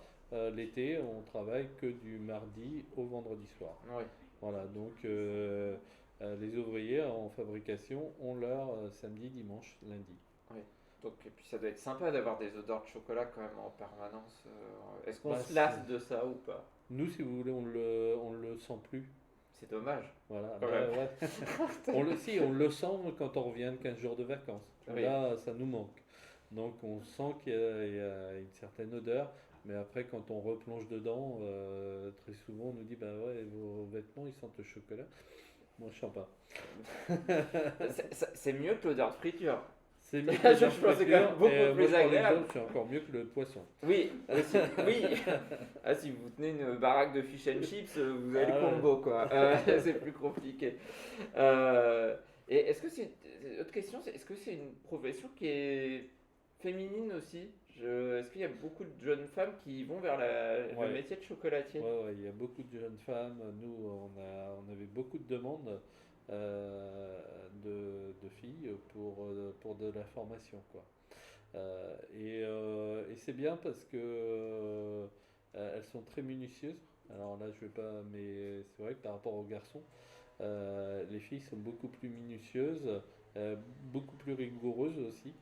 l'été, on travaille que du mardi au vendredi soir. Oui, Voilà, donc les ouvriers en fabrication ont leur samedi, dimanche, lundi. oui. Donc, et puis ça doit être sympa d'avoir des odeurs de chocolat quand même en permanence. Est-ce qu'on Bah, se lasse de ça ou pas? nous, si vous voulez, on le sent plus. C'est dommage, Voilà, quand même. ouais. On le sent quand on revient de 15 jours de vacances. Oui. Là, ça nous manque. Donc on sent qu'il y a une certaine odeur, mais après quand on replonge dedans, très souvent on nous dit bah ouais vos vêtements ils sentent le chocolat. Moi je sens pas. C'est mieux que l'odeur de friture. C'est mieux que Je le pense que c'est quand même beaucoup moi, plus je prends agréable. l'exemple, c'est encore mieux que le poisson. Oui, aussi, oui. Ah, si vous tenez une baraque de fish and chips, vous avez Ah le ouais. combo, quoi. C'est plus compliqué. Et est-ce que c'est... Autre question, est-ce que c'est une profession qui est féminine aussi. Est-ce qu'il y a beaucoup de jeunes femmes qui vont vers le Ouais. métier de chocolatier? Ouais, il y a beaucoup de jeunes femmes. Nous, on avait beaucoup de demandes euh, de filles pour de la formation, quoi. Et c'est bien parce que elles sont très minutieuses. Alors là, je vais pas, mais c'est vrai que par rapport aux garçons, les filles sont beaucoup plus minutieuses, beaucoup plus rigoureuses aussi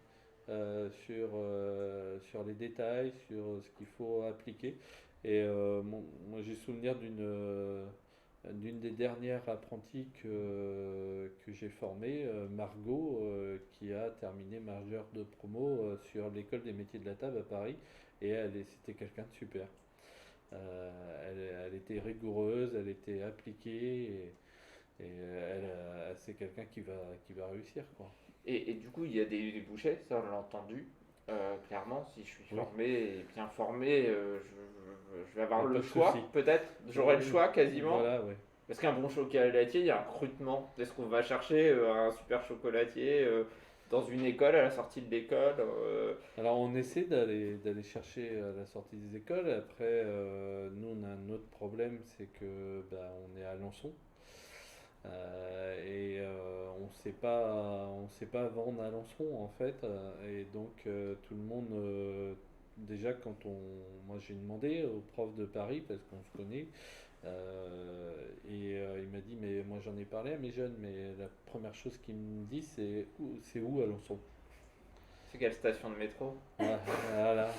sur les détails, sur ce qu'il faut appliquer. Et moi, j'ai souvenir d'une des dernières apprenties que j'ai formées, Margot, qui a terminé majeure de promo sur l'école des métiers de la table à Paris. Et c'était quelqu'un de super. Elle était rigoureuse, elle était appliquée, et c'est quelqu'un qui va réussir, quoi. Et du coup, il y a des débouchés, ça on l'a entendu. Clairement, si je suis Oui, formé et bien formé, je vais il avoir n'y a pas le de choix, souci. peut-être. J'aurai le Oui, choix quasiment. voilà, oui. Parce qu'un bon chocolatier, il y a un recrutement. Est-ce qu'on va chercher un super chocolatier dans une école, à la sortie de l'école Alors on essaie d'aller chercher à la sortie des écoles. Après, nous on a un autre problème, c'est que bah, on est à Alençon. On sait pas vendre à Alençon en fait. Et donc tout le monde, déjà moi j'ai demandé au prof de Paris parce qu'on se connaît. Il m'a dit, mais moi j'en ai parlé à mes jeunes, mais la première chose qu'il me dit c'est où Alençon? c'est quelle station de métro? Ouais, voilà.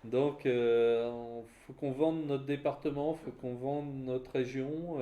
Donc, faut qu'on vende notre département, faut qu'on vende notre région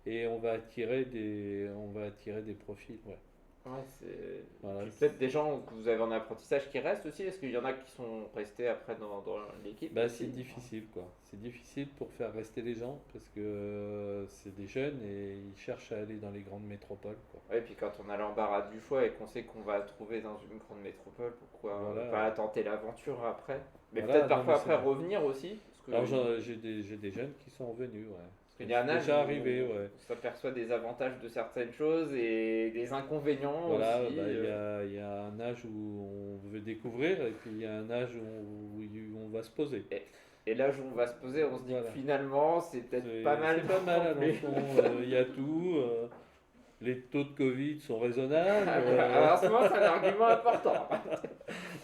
et on va attirer des profils. Ouais. Ouais, c'est. Voilà. Puis peut-être des gens que vous avez en apprentissage qui restent aussi. Est-ce qu'il y en a qui sont restés après dans l'équipe Bah, c'est aussi? difficile, quoi. C'est difficile pour faire rester les gens parce que c'est des jeunes et ils cherchent à aller dans les grandes métropoles, quoi. Ouais, puis quand on a l'embarras du choix et qu'on sait qu'on va trouver dans une grande métropole, pourquoi Voilà. pas tenter l'aventure après? Mais peut-être Voilà, non, parfois mais c'est après vrai. revenir aussi. Alors, j'ai des jeunes qui sont revenus, ouais. Parce qu'il y a un C'est âge déjà où arrivé, ouais. on s'aperçoit des avantages de certaines choses et des inconvénients Voilà, aussi. bah, il y a un âge où on veut découvrir et puis il y a un âge où on va se poser. Et, et l'âge où on va se poser, on se dit que Voilà. finalement, c'est peut-être pas mal C'est pas mal à non plus. Alençon, il y a tout. Les taux de Covid sont raisonnables. Alors, en ce moment, c'est un argument important. A priori,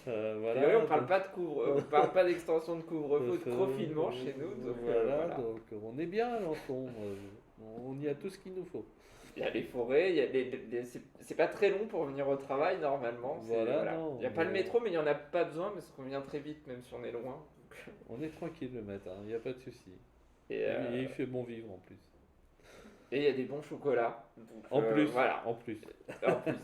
on Voilà, parle donc, pas on parle pas d'extension de couvre-feu ou de confinement euh, chez nous, donc voilà, voilà. donc on est bien à Alençon. On y a tout ce qu'il nous faut. Il y a les forêts, il y a c'est pas très long pour venir au travail normalement. Voilà, Voilà. non, Il n'y a pas le métro, mais il n'y en a pas besoin parce qu'on vient très vite, même si on est loin. on est tranquille le matin, il n'y a pas de souci. Et Et il fait bon vivre en plus. et il y a des bons chocolats. Donc En plus, voilà. en plus. En plus.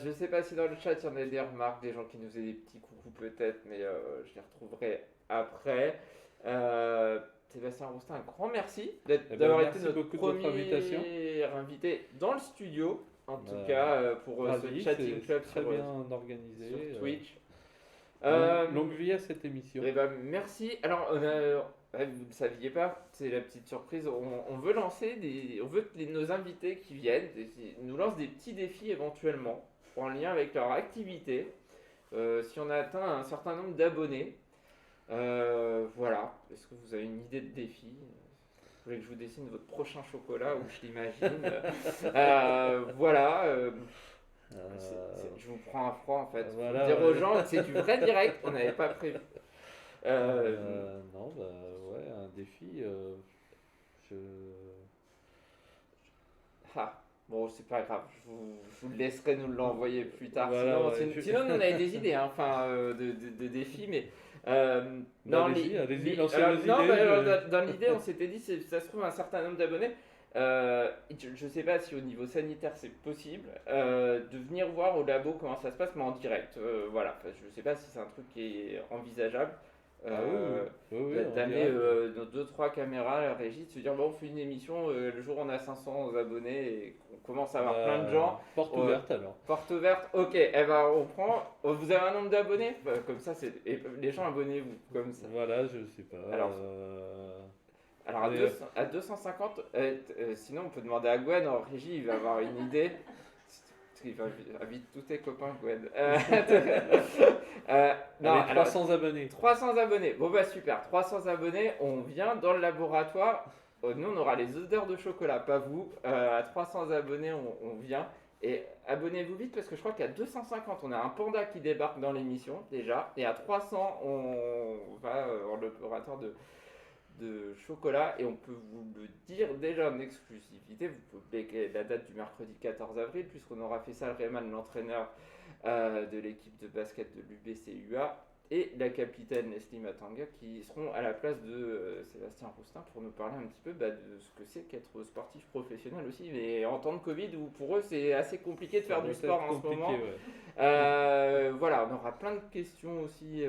Je sais pas si dans le chat il y en a des remarques, des gens qui nous faisaient des petits coucou peut-être, mais je les retrouverai après. Euh, Sébastien Roustin, un grand merci Eh ben, d'avoir été merci notre beaucoup de votre invitation. premier invité dans le studio, en tout Euh, cas pour ce Ravi, chatting club c'est très sur, bien organisé. sur Twitch. Euh, Longue vie à cette émission. eh ben, merci. Alors, vous ne le saviez pas, c'est la petite surprise. On veut lancer on veut que nos invités qui viennent nous lancent des petits défis éventuellement en lien avec leur activité. Si on a atteint un certain nombre d'abonnés, voilà. Est-ce que vous avez une idée de défi? Vous voulez que je vous dessine votre prochain chocolat ou je l'imagine? Voilà. Je vous prends à froid en fait. Voilà, Faut dire aux ouais. gens que c'est du vrai direct, on n'avait pas prévu. Non, bah ouais, un défi. Je... Ah, bon, c'est pas grave, je vous laisserai nous l'envoyer plus tard. Voilà, Sinon, ouais, sinon, nous, on avait des idées, hein, enfin, de défis, mais Bah, dans allez-y, lancez alors, vos non, idées. bah, alors, dans l'idée, on s'était dit, ça se trouve, un certain nombre d'abonnés. Je sais pas si au niveau sanitaire c'est possible de venir voir au labo comment ça se passe, mais en direct. Voilà, enfin, je sais pas si c'est un truc qui est envisageable. Ah oui, oui, oui, en D'amener direct. nos 2-3 caméras à la régie, de se dire bon, on fait une émission, le jour où on a 500 abonnés et qu'on commence à avoir plein de gens. Porte Ouais. ouverte alors. Porte ouverte, ok, eh ben, on prend. Vous avez un nombre d'abonnés? Bah, comme ça, et les gens abonnez-vous, comme ça. Voilà, je sais pas. Alors, Alors Mais, à 250, sinon on peut demander à Gwen en régie, il va avoir une idée. qu'il invite tous tes copains, Gwen. Non, allez, 300 abonnés. 300 abonnés. Bon bah super, 300 abonnés, on vient dans le laboratoire. Nous, on aura les odeurs de chocolat, pas vous. À 300 abonnés, on vient. Et abonnez-vous vite parce que je crois qu'à 250, on a un panda qui débarque dans l'émission déjà. Et à 300, on va en laboratoire de chocolat. Et on peut vous le dire déjà en exclusivité. Vous pouvez bloquer la date du mercredi 14 avril puisqu'on aura fait ça, Rayman, l'entraîneur de l'équipe de basket de l'UBCUA. Et la capitaine Leslie Matanga qui seront à la place de Sébastien Roustin pour nous parler un petit peu de ce que c'est qu'être sportif professionnel aussi, mais en temps de Covid où pour eux c'est assez compliqué de faire du sport en ce moment. Ouais. Voilà, on aura plein de questions aussi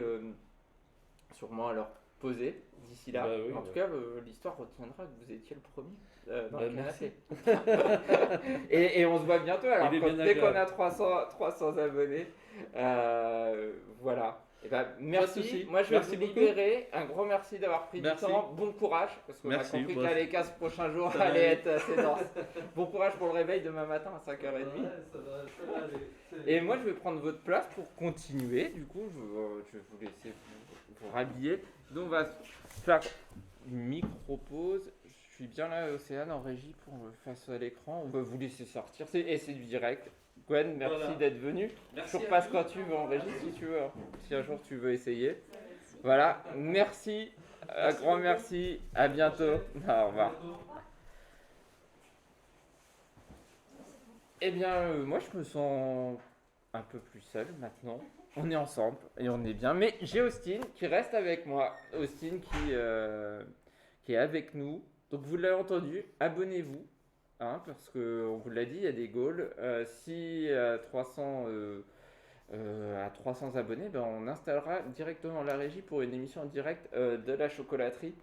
sûrement à leur poser d'ici là. Oui, en tout cas, l'histoire retiendra que vous étiez le premier dans le canapé. et on se voit bientôt alors dès qu'on a 300 abonnés. Voilà. Eh ben, merci. Moi, je vais vous libérer. Un gros merci d'avoir pris du temps. Bon courage, parce qu'on a compris que les 15 prochains jours allaient être assez denses. Bon courage pour le réveil demain matin à 5h30. Ouais, ça va aller. Et moi, je vais prendre votre place pour continuer. Du coup, je vais vous laisser vous rhabiller. Donc, on va faire une micro-pause. Je suis bien là, Océane, en régie, face à l'écran. On va vous laisser sortir. Et c'est du direct. Gwen, merci d'être venu. Tu repasses quand tu veux en régie si tu veux. Si un jour tu veux essayer. Voilà, merci. Un grand merci. À bientôt. Au revoir. Eh bien, moi je me sens un peu plus seul maintenant. On est ensemble et on est bien. Mais j'ai Austin qui reste avec moi. Austin qui est avec nous. Donc vous l'avez entendu, abonnez-vous. Parce qu'on vous l'a dit, il y a des goals. Si à 300 abonnés, on installera directement la régie pour une émission en direct de la chocolaterie.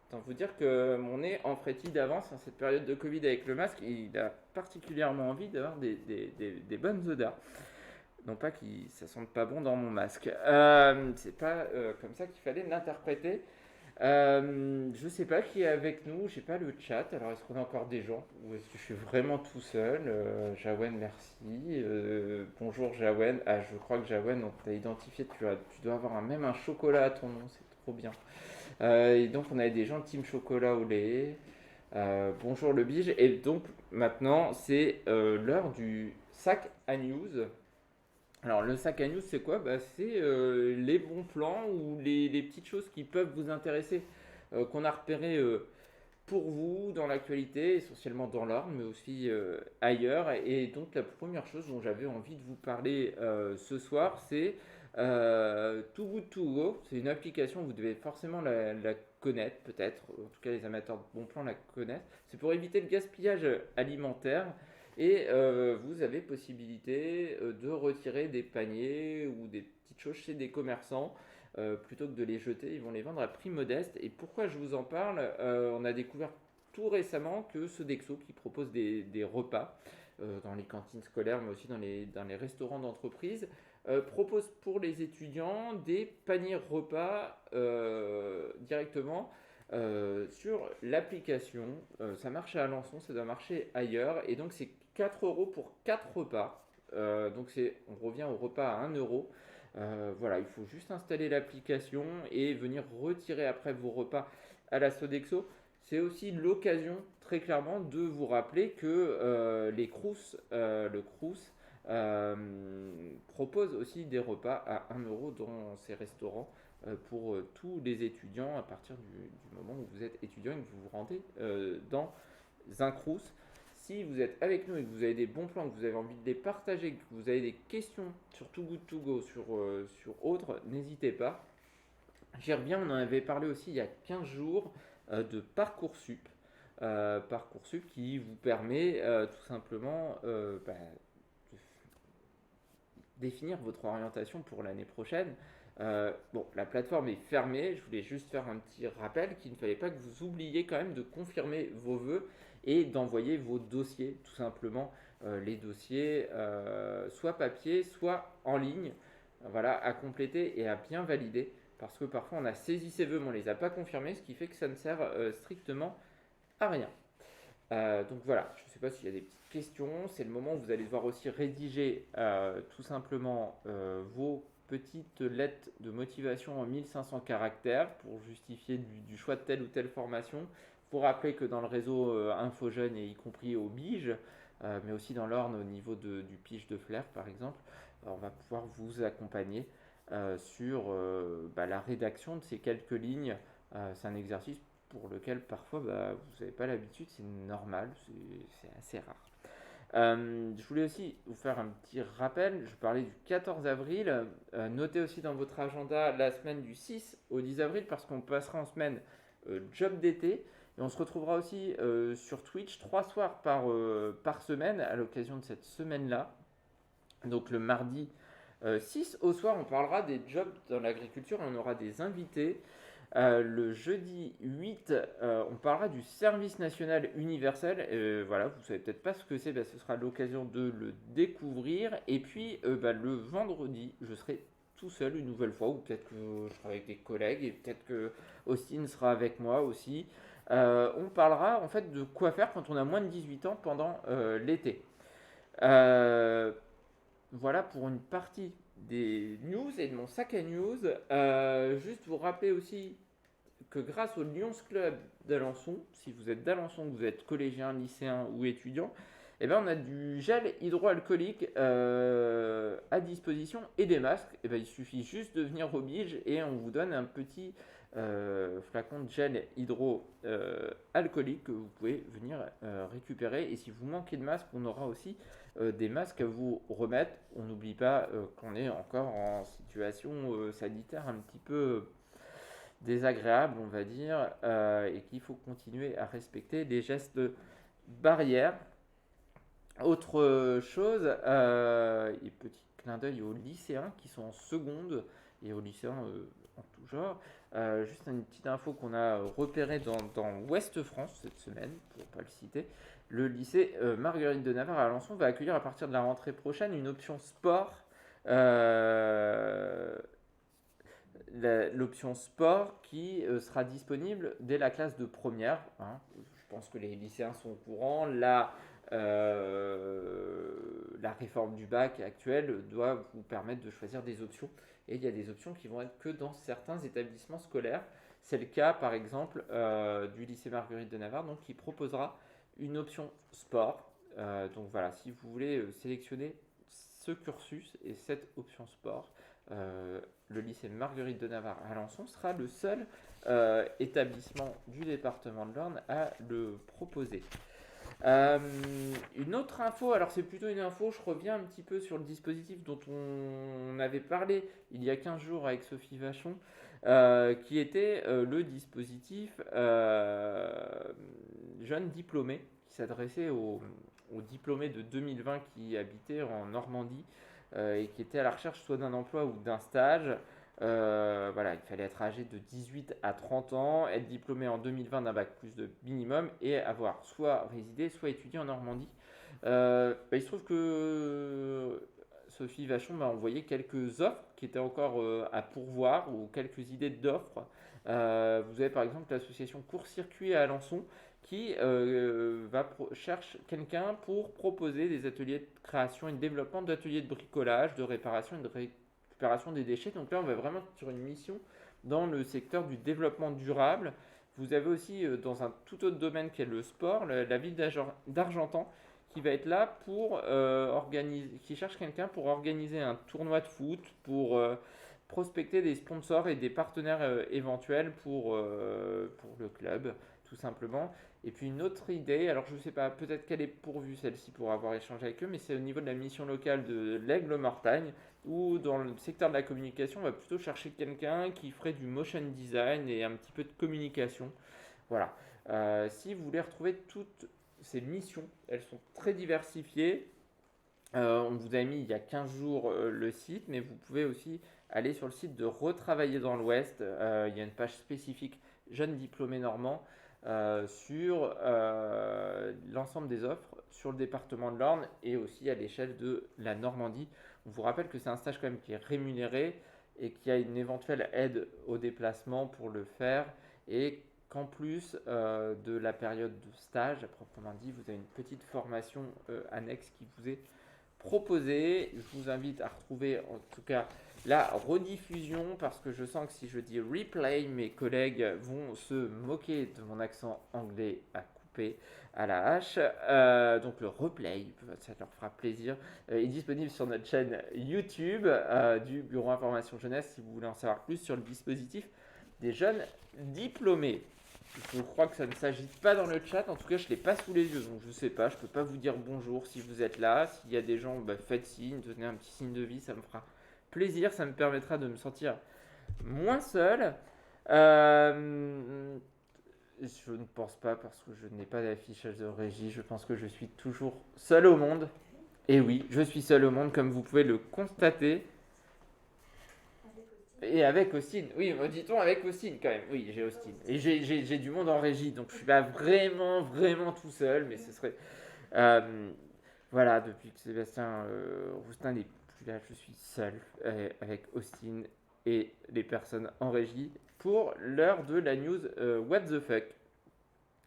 Autant vous dire que mon nez en frétille d'avance en cette période de Covid avec le masque, il a particulièrement envie d'avoir des bonnes odeurs. Non pas que ça sente pas bon dans mon masque. C'est pas comme ça qu'il fallait l'interpréter. Je sais pas qui est avec nous, j'ai pas le chat, alors est-ce qu'on a encore des gens ou est-ce que je suis vraiment tout seul? Jawen, merci. Bonjour Jawen. Je crois que Jawen, on t'a identifié, tu dois avoir même un chocolat à ton nom, c'est trop bien. Et donc on a des gens Team Chocolat au lait. Bonjour le Bige. Et donc maintenant c'est l'heure du sac à news. Alors le sac à news c'est quoi? C'est les bons plans ou les petites choses qui peuvent vous intéresser, qu'on a repérées pour vous dans l'actualité, essentiellement dans l'Orne, mais aussi ailleurs. Et donc la première chose dont j'avais envie de vous parler ce soir, c'est Too Good To Go. C'est une application, vous devez forcément la connaître peut-être, en tout cas les amateurs de bons plans la connaissent. C'est pour éviter le gaspillage alimentaire. Et vous avez possibilité de retirer des paniers ou des petites choses chez des commerçants. Plutôt que de les jeter, ils vont les vendre à prix modeste. Et pourquoi je vous en parle? On a découvert tout récemment que Sodexo, qui propose des repas dans les cantines scolaires, mais aussi dans les restaurants d'entreprise, propose pour les étudiants des paniers repas directement sur l'application. Ça marche à Alençon, ça doit marcher ailleurs. Et donc c'est 4 € pour 4 repas. Donc on revient au repas à 1 €. Voilà, il faut juste installer l'application et venir retirer après vos repas à la Sodexo. C'est aussi l'occasion, très clairement, de vous rappeler que le Crous propose aussi des repas à 1 € dans ces restaurants pour tous les étudiants à partir du moment où vous êtes étudiant et que vous vous rendez dans un Crous. Si vous êtes avec nous et que vous avez des bons plans, que vous avez envie de les partager, que vous avez des questions sur Too Good To Go, sur autres, n'hésitez pas. J'y reviens, on en avait parlé aussi il y a 15 jours de Parcoursup. Parcoursup qui vous permet tout simplement de définir votre orientation pour l'année prochaine. La plateforme est fermée, je voulais juste faire un petit rappel qu'il ne fallait pas que vous oubliez quand même de confirmer vos vœux et d'envoyer vos dossiers, tout simplement les dossiers soit papier, soit en ligne, à compléter et à bien valider, parce que parfois on a saisi ses vœux mais on ne les a pas confirmés, ce qui fait que ça ne sert strictement à rien. Donc voilà, je ne sais pas s'il y a des petites questions. C'est le moment où vous allez devoir aussi rédiger tout simplement vos petites lettres de motivation en 1500 caractères pour justifier du choix de telle ou telle formation. Pour rappeler que dans le réseau InfoJeune et y compris au BIGE, mais aussi dans l'Orne au niveau du PIGE de Flers par exemple, on va pouvoir vous accompagner sur la rédaction de ces quelques lignes. C'est un exercice pour lequel parfois vous n'avez pas l'habitude, c'est normal, c'est assez rare. Je voulais aussi vous faire un petit rappel, je parlais du 14 avril, notez aussi dans votre agenda la semaine du 6 au 10 avril parce qu'on passera en semaine job d'été et on se retrouvera aussi sur Twitch 3 soirs par semaine à l'occasion de cette semaine-là. Donc le mardi 6 au soir, on parlera des jobs dans l'agriculture et on aura des invités. Le jeudi 8, on parlera du service national universel. Voilà, vous ne savez peut-être pas ce que c'est, ce sera l'occasion de le découvrir. Et puis le vendredi, je serai tout seul une nouvelle fois, ou peut-être que je serai avec des collègues, et peut-être que Austin sera avec moi aussi. On parlera en fait de quoi faire quand on a moins de 18 ans pendant l'été. Voilà pour une partie des news et de mon sac à news. Juste vous rappeler aussi que grâce au Lions Club d'Alençon, si vous êtes d'Alençon, que vous êtes collégien, lycéen ou étudiant, on a du gel hydroalcoolique à disposition et des masques. Il suffit juste de venir au Bige et on vous donne un petit flacon de gel hydroalcoolique que vous pouvez venir récupérer. Et si vous manquez de masques, on aura aussi des masques à vous remettre. On n'oublie pas qu'on est encore en situation sanitaire un petit peu désagréable, on va dire, et qu'il faut continuer à respecter les gestes barrières. Autre chose, et petit clin d'œil aux lycéens qui sont en seconde et aux lycéens en tout genre. Juste une petite info qu'on a repérée dans Ouest France cette semaine, pour ne pas le citer. Le lycée Marguerite de Navarre à Alençon va accueillir à partir de la rentrée prochaine une option sport. L'option sport qui sera disponible dès la classe de première. Hein. Je pense que les lycéens sont au courant. La réforme du bac actuelle doit vous permettre de choisir des options. Et il y a des options qui vont être que dans certains établissements scolaires. C'est le cas par exemple du lycée Marguerite de Navarre, donc, qui proposera une option sport. Donc voilà, si vous voulez sélectionner ce cursus et cette option sport, le lycée Marguerite de Navarre à Alençon sera le seul établissement du département de l'Orne à le proposer. Une autre info, alors c'est plutôt une info, je reviens un petit peu sur le dispositif dont on avait parlé il y a 15 jours avec Sophie Vachon, qui était le dispositif jeunes diplômés, qui s'adressait aux diplômés de 2020 qui habitaient en Normandie et qui étaient à la recherche soit d'un emploi ou d'un stage. Voilà, il fallait être âgé de 18 à 30 ans, être diplômé en 2020 d'un bac plus de minimum et avoir soit résidé, soit étudié en Normandie. Il se trouve que Sophie Vachon m'a envoyé quelques offres qui étaient encore à pourvoir ou quelques idées d'offres. Vous avez par exemple l'association Court-Circuit à Alençon qui cherche quelqu'un pour proposer des ateliers de création et de développement d'ateliers de bricolage, de réparation et de récupération des déchets. Donc là, on va vraiment être sur une mission dans le secteur du développement durable. Vous avez aussi dans un tout autre domaine qui est le sport, la ville d'Argentan qui va être là pour qui cherche quelqu'un pour organiser un tournoi de foot, pour prospecter des sponsors et des partenaires éventuels pour le club, tout simplement. Et puis une autre idée, alors je ne sais pas, peut-être qu'elle est pourvue celle-ci pour avoir échangé avec eux, mais c'est au niveau de la mission locale de l'Aigle-Mortagne, où dans le secteur de la communication, on va plutôt chercher quelqu'un qui ferait du motion design et un petit peu de communication. Voilà. Si vous voulez retrouver toutes ces missions, elles sont très diversifiées. On vous a mis il y a 15 jours le site, mais vous pouvez aussi aller sur le site de Retravailler dans l'Ouest. Il y a une page spécifique jeunes diplômés normands sur l'ensemble des offres sur le département de l'Orne et aussi à l'échelle de la Normandie. On vous rappelle que c'est un stage quand même qui est rémunéré et qu'il y a une éventuelle aide au déplacement pour le faire et qu'en plus de la période de stage, à proprement dit, vous avez une petite formation annexe qui vous est proposée. Je vous invite à retrouver en tout cas la rediffusion parce que je sens que si je dis replay, mes collègues vont se moquer de mon accent anglais à couper à la hache. Donc le replay, ça leur fera plaisir, est disponible sur notre chaîne YouTube du Bureau Information Jeunesse si vous voulez en savoir plus sur le dispositif des jeunes diplômés. Je crois que ça ne s'agite pas dans le chat, en tout cas je ne l'ai pas sous les yeux, donc je ne sais pas, je ne peux pas vous dire bonjour si vous êtes là. S'il y a des gens, faites signe, donnez un petit signe de vie, ça me fera plaisir, ça me permettra de me sentir moins seul. Je ne pense pas parce que je n'ai pas d'affichage de régie, je pense que je suis toujours seul au monde. Et oui, je suis seul au monde comme vous pouvez le constater. Et avec Austin, oui, dit-on avec Austin quand même. Oui, j'ai Austin. Et j'ai du monde en régie, donc je suis pas vraiment tout seul, mais ce serait... voilà, depuis que Sébastien Roustin n'est plus là, je suis seul avec Austin et les personnes en régie pour l'heure de la news What the fuck.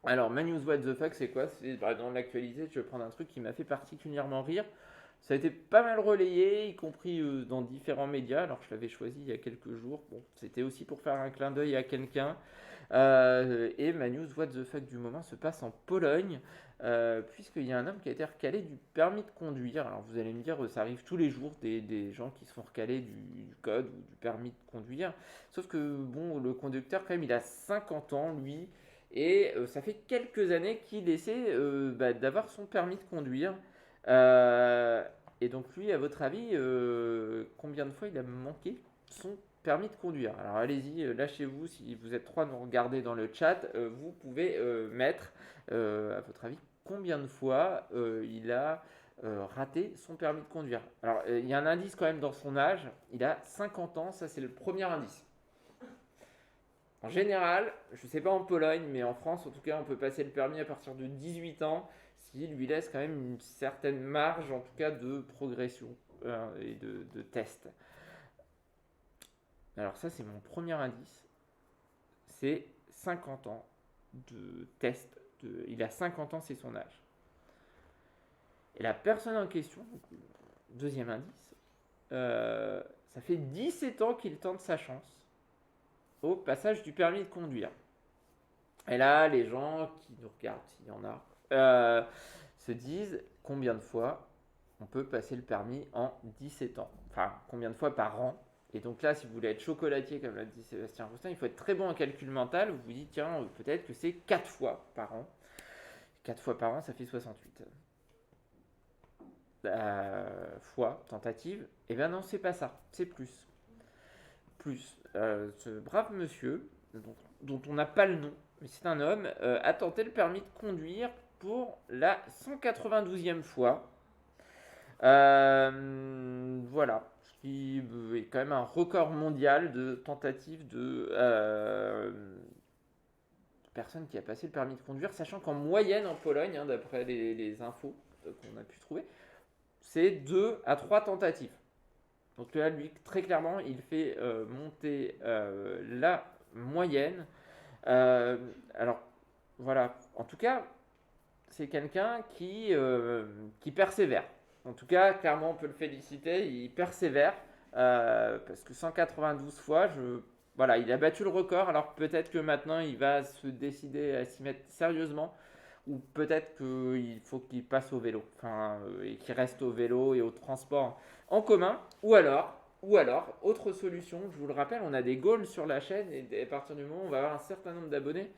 Alors, ma news What the fuck, c'est quoi? C'est dans l'actualité, je vais prendre un truc qui m'a fait particulièrement rire. Ça a été pas mal relayé, y compris dans différents médias. Alors, je l'avais choisi il y a quelques jours. Bon, c'était aussi pour faire un clin d'œil à quelqu'un. Et ma news What the fuck du moment se passe en Pologne, puisqu'il y a un homme qui a été recalé du permis de conduire. Alors, vous allez me dire, ça arrive tous les jours des gens qui se font recaler du code ou du permis de conduire. Sauf que, bon, le conducteur, quand même, il a 50 ans, lui. Et ça fait quelques années qu'il essaie d'avoir son permis de conduire. Et donc lui, à votre avis, combien de fois il a manqué son permis de conduire? Alors allez-y, lâchez-vous, si vous êtes trois à nous regarder dans le chat, vous pouvez mettre, à votre avis, combien de fois il a raté son permis de conduire. Alors il y a un indice quand même dans son âge, il a 50 ans, ça c'est le premier indice. En général, je ne sais pas en Pologne, mais en France, en tout cas, on peut passer le permis à partir de 18 ans, s'il lui laisse quand même une certaine marge, en tout cas, de progression et de test. Alors ça, c'est mon premier indice. C'est 50 ans de test. Il a 50 ans, c'est son âge. Et la personne en question, donc, deuxième indice, ça fait 17 ans qu'il tente sa chance au passage du permis de conduire. Et là, les gens qui nous regardent, s'il y en a, se disent combien de fois on peut passer le permis en 17 ans. Enfin, combien de fois par an. Et donc là, si vous voulez être chocolatier, comme l'a dit Sébastien Roustin, il faut être très bon en calcul mental. Vous vous dites, tiens, peut-être que c'est 4 fois par an. 4 fois par an, ça fait 68. Fois tentative. Eh bien non, c'est pas ça. C'est plus. Ce brave monsieur, dont on n'a pas le nom, mais c'est un homme, a tenté le permis de conduire pour la 192e fois. Voilà, ce qui est quand même un record mondial de tentatives de personnes qui a passé le permis de conduire, sachant qu'en moyenne en Pologne, d'après les infos qu'on a pu trouver, c'est 2 à 3 tentatives. Donc là, lui, très clairement, il fait monter la moyenne. Alors, voilà. En tout cas, c'est quelqu'un qui persévère. En tout cas, clairement, on peut le féliciter. Il persévère. Parce que 192 fois, voilà, il a battu le record. Alors peut-être que maintenant, il va se décider à s'y mettre sérieusement. Ou peut-être qu'il faut qu'il passe au vélo, et qu'il reste au vélo et au transport en commun. Ou alors, autre solution, je vous le rappelle, on a des goals sur la chaîne et à partir du moment où on va avoir un certain nombre d'abonnés,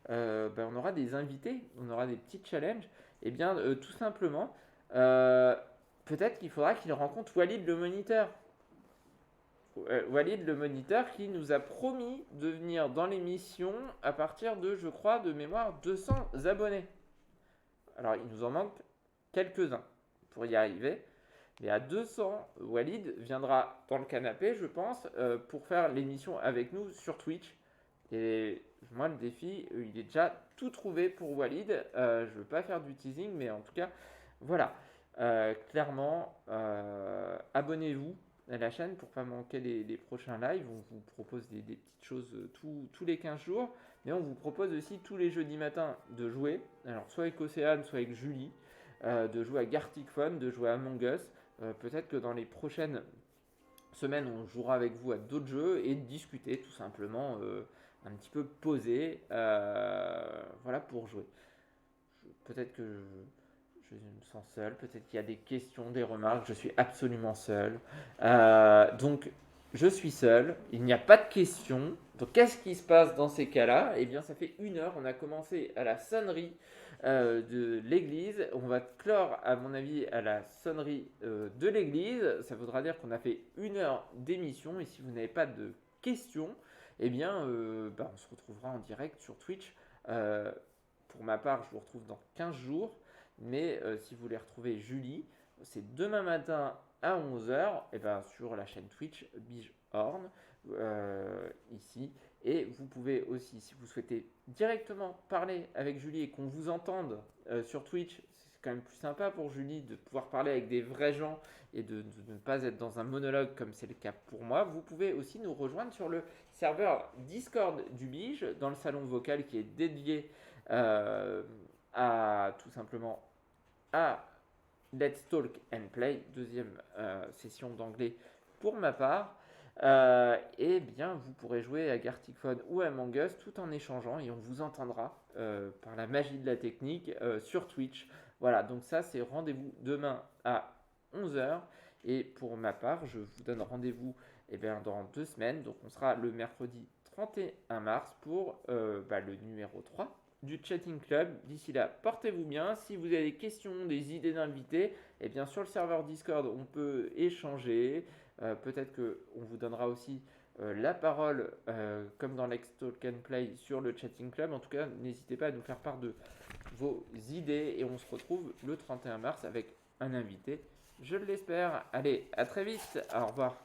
on aura des invités, on aura des petits challenges. Et bien, tout simplement, peut-être qu'il faudra qu'il rencontre Walid le moniteur. Walid le moniteur qui nous a promis de venir dans l'émission à partir de, je crois, de mémoire, 200 abonnés. Alors, il nous en manque quelques-uns pour y arriver. Mais à 200, Walid viendra dans le canapé, je pense, pour faire l'émission avec nous sur Twitch. Et moi, le défi, il est déjà tout trouvé pour Walid. Je ne veux pas faire du teasing, mais en tout cas, voilà. Clairement, abonnez-vous. la chaîne pour pas manquer les prochains lives. On vous propose des petites choses tous les 15 jours. Mais on vous propose aussi tous les jeudis matins de jouer. Alors soit avec Océane, soit avec Julie. De jouer à Gartic Phone, de jouer à Among Us. Peut-être que dans les prochaines semaines, on jouera avec vous à d'autres jeux et discuter tout simplement, un petit peu poser, voilà, pour jouer. Peut-être que je me sens seul, peut-être qu'il y a des questions, des remarques, je suis absolument seul. Donc, je suis seul, il n'y a pas de questions. Donc, qu'est-ce qui se passe dans ces cas-là? Eh bien, ça fait 1 heure, on a commencé à la sonnerie de l'église. On va clore, à mon avis, à la sonnerie de l'église. Ça voudra dire qu'on a fait 1 heure d'émission. Et si vous n'avez pas de questions, eh bien, on se retrouvera en direct sur Twitch. Pour ma part, je vous retrouve dans 15 jours. Mais si vous voulez retrouver Julie, c'est demain matin à 11h et sur la chaîne Twitch Bigehorn, ici. Et vous pouvez aussi, si vous souhaitez directement parler avec Julie et qu'on vous entende sur Twitch, c'est quand même plus sympa pour Julie de pouvoir parler avec des vrais gens et de ne pas être dans un monologue comme c'est le cas pour moi. Vous pouvez aussi nous rejoindre sur le serveur Discord du Bige, dans le salon vocal qui est dédié à tout simplement à Let's Talk and Play, deuxième session d'anglais pour ma part. Et bien vous pourrez jouer à Gartic Phone ou à Among Us tout en échangeant et on vous entendra par la magie de la technique sur Twitch. Voilà, donc ça c'est rendez-vous demain à 11h. Et pour ma part, je vous donne rendez-vous dans 2 semaines. Donc on sera le mercredi 31 mars pour le numéro 3 du Chatting Club. D'ici là, portez-vous bien. Si vous avez des questions, des idées d'invités, et bien sur le serveur Discord, on peut échanger. Peut-être qu'on vous donnera aussi la parole, comme dans Let's Talk and Play, sur le Chatting Club. En tout cas, n'hésitez pas à nous faire part de vos idées. Et on se retrouve le 31 mars avec un invité, je l'espère. Allez, à très vite. Au revoir.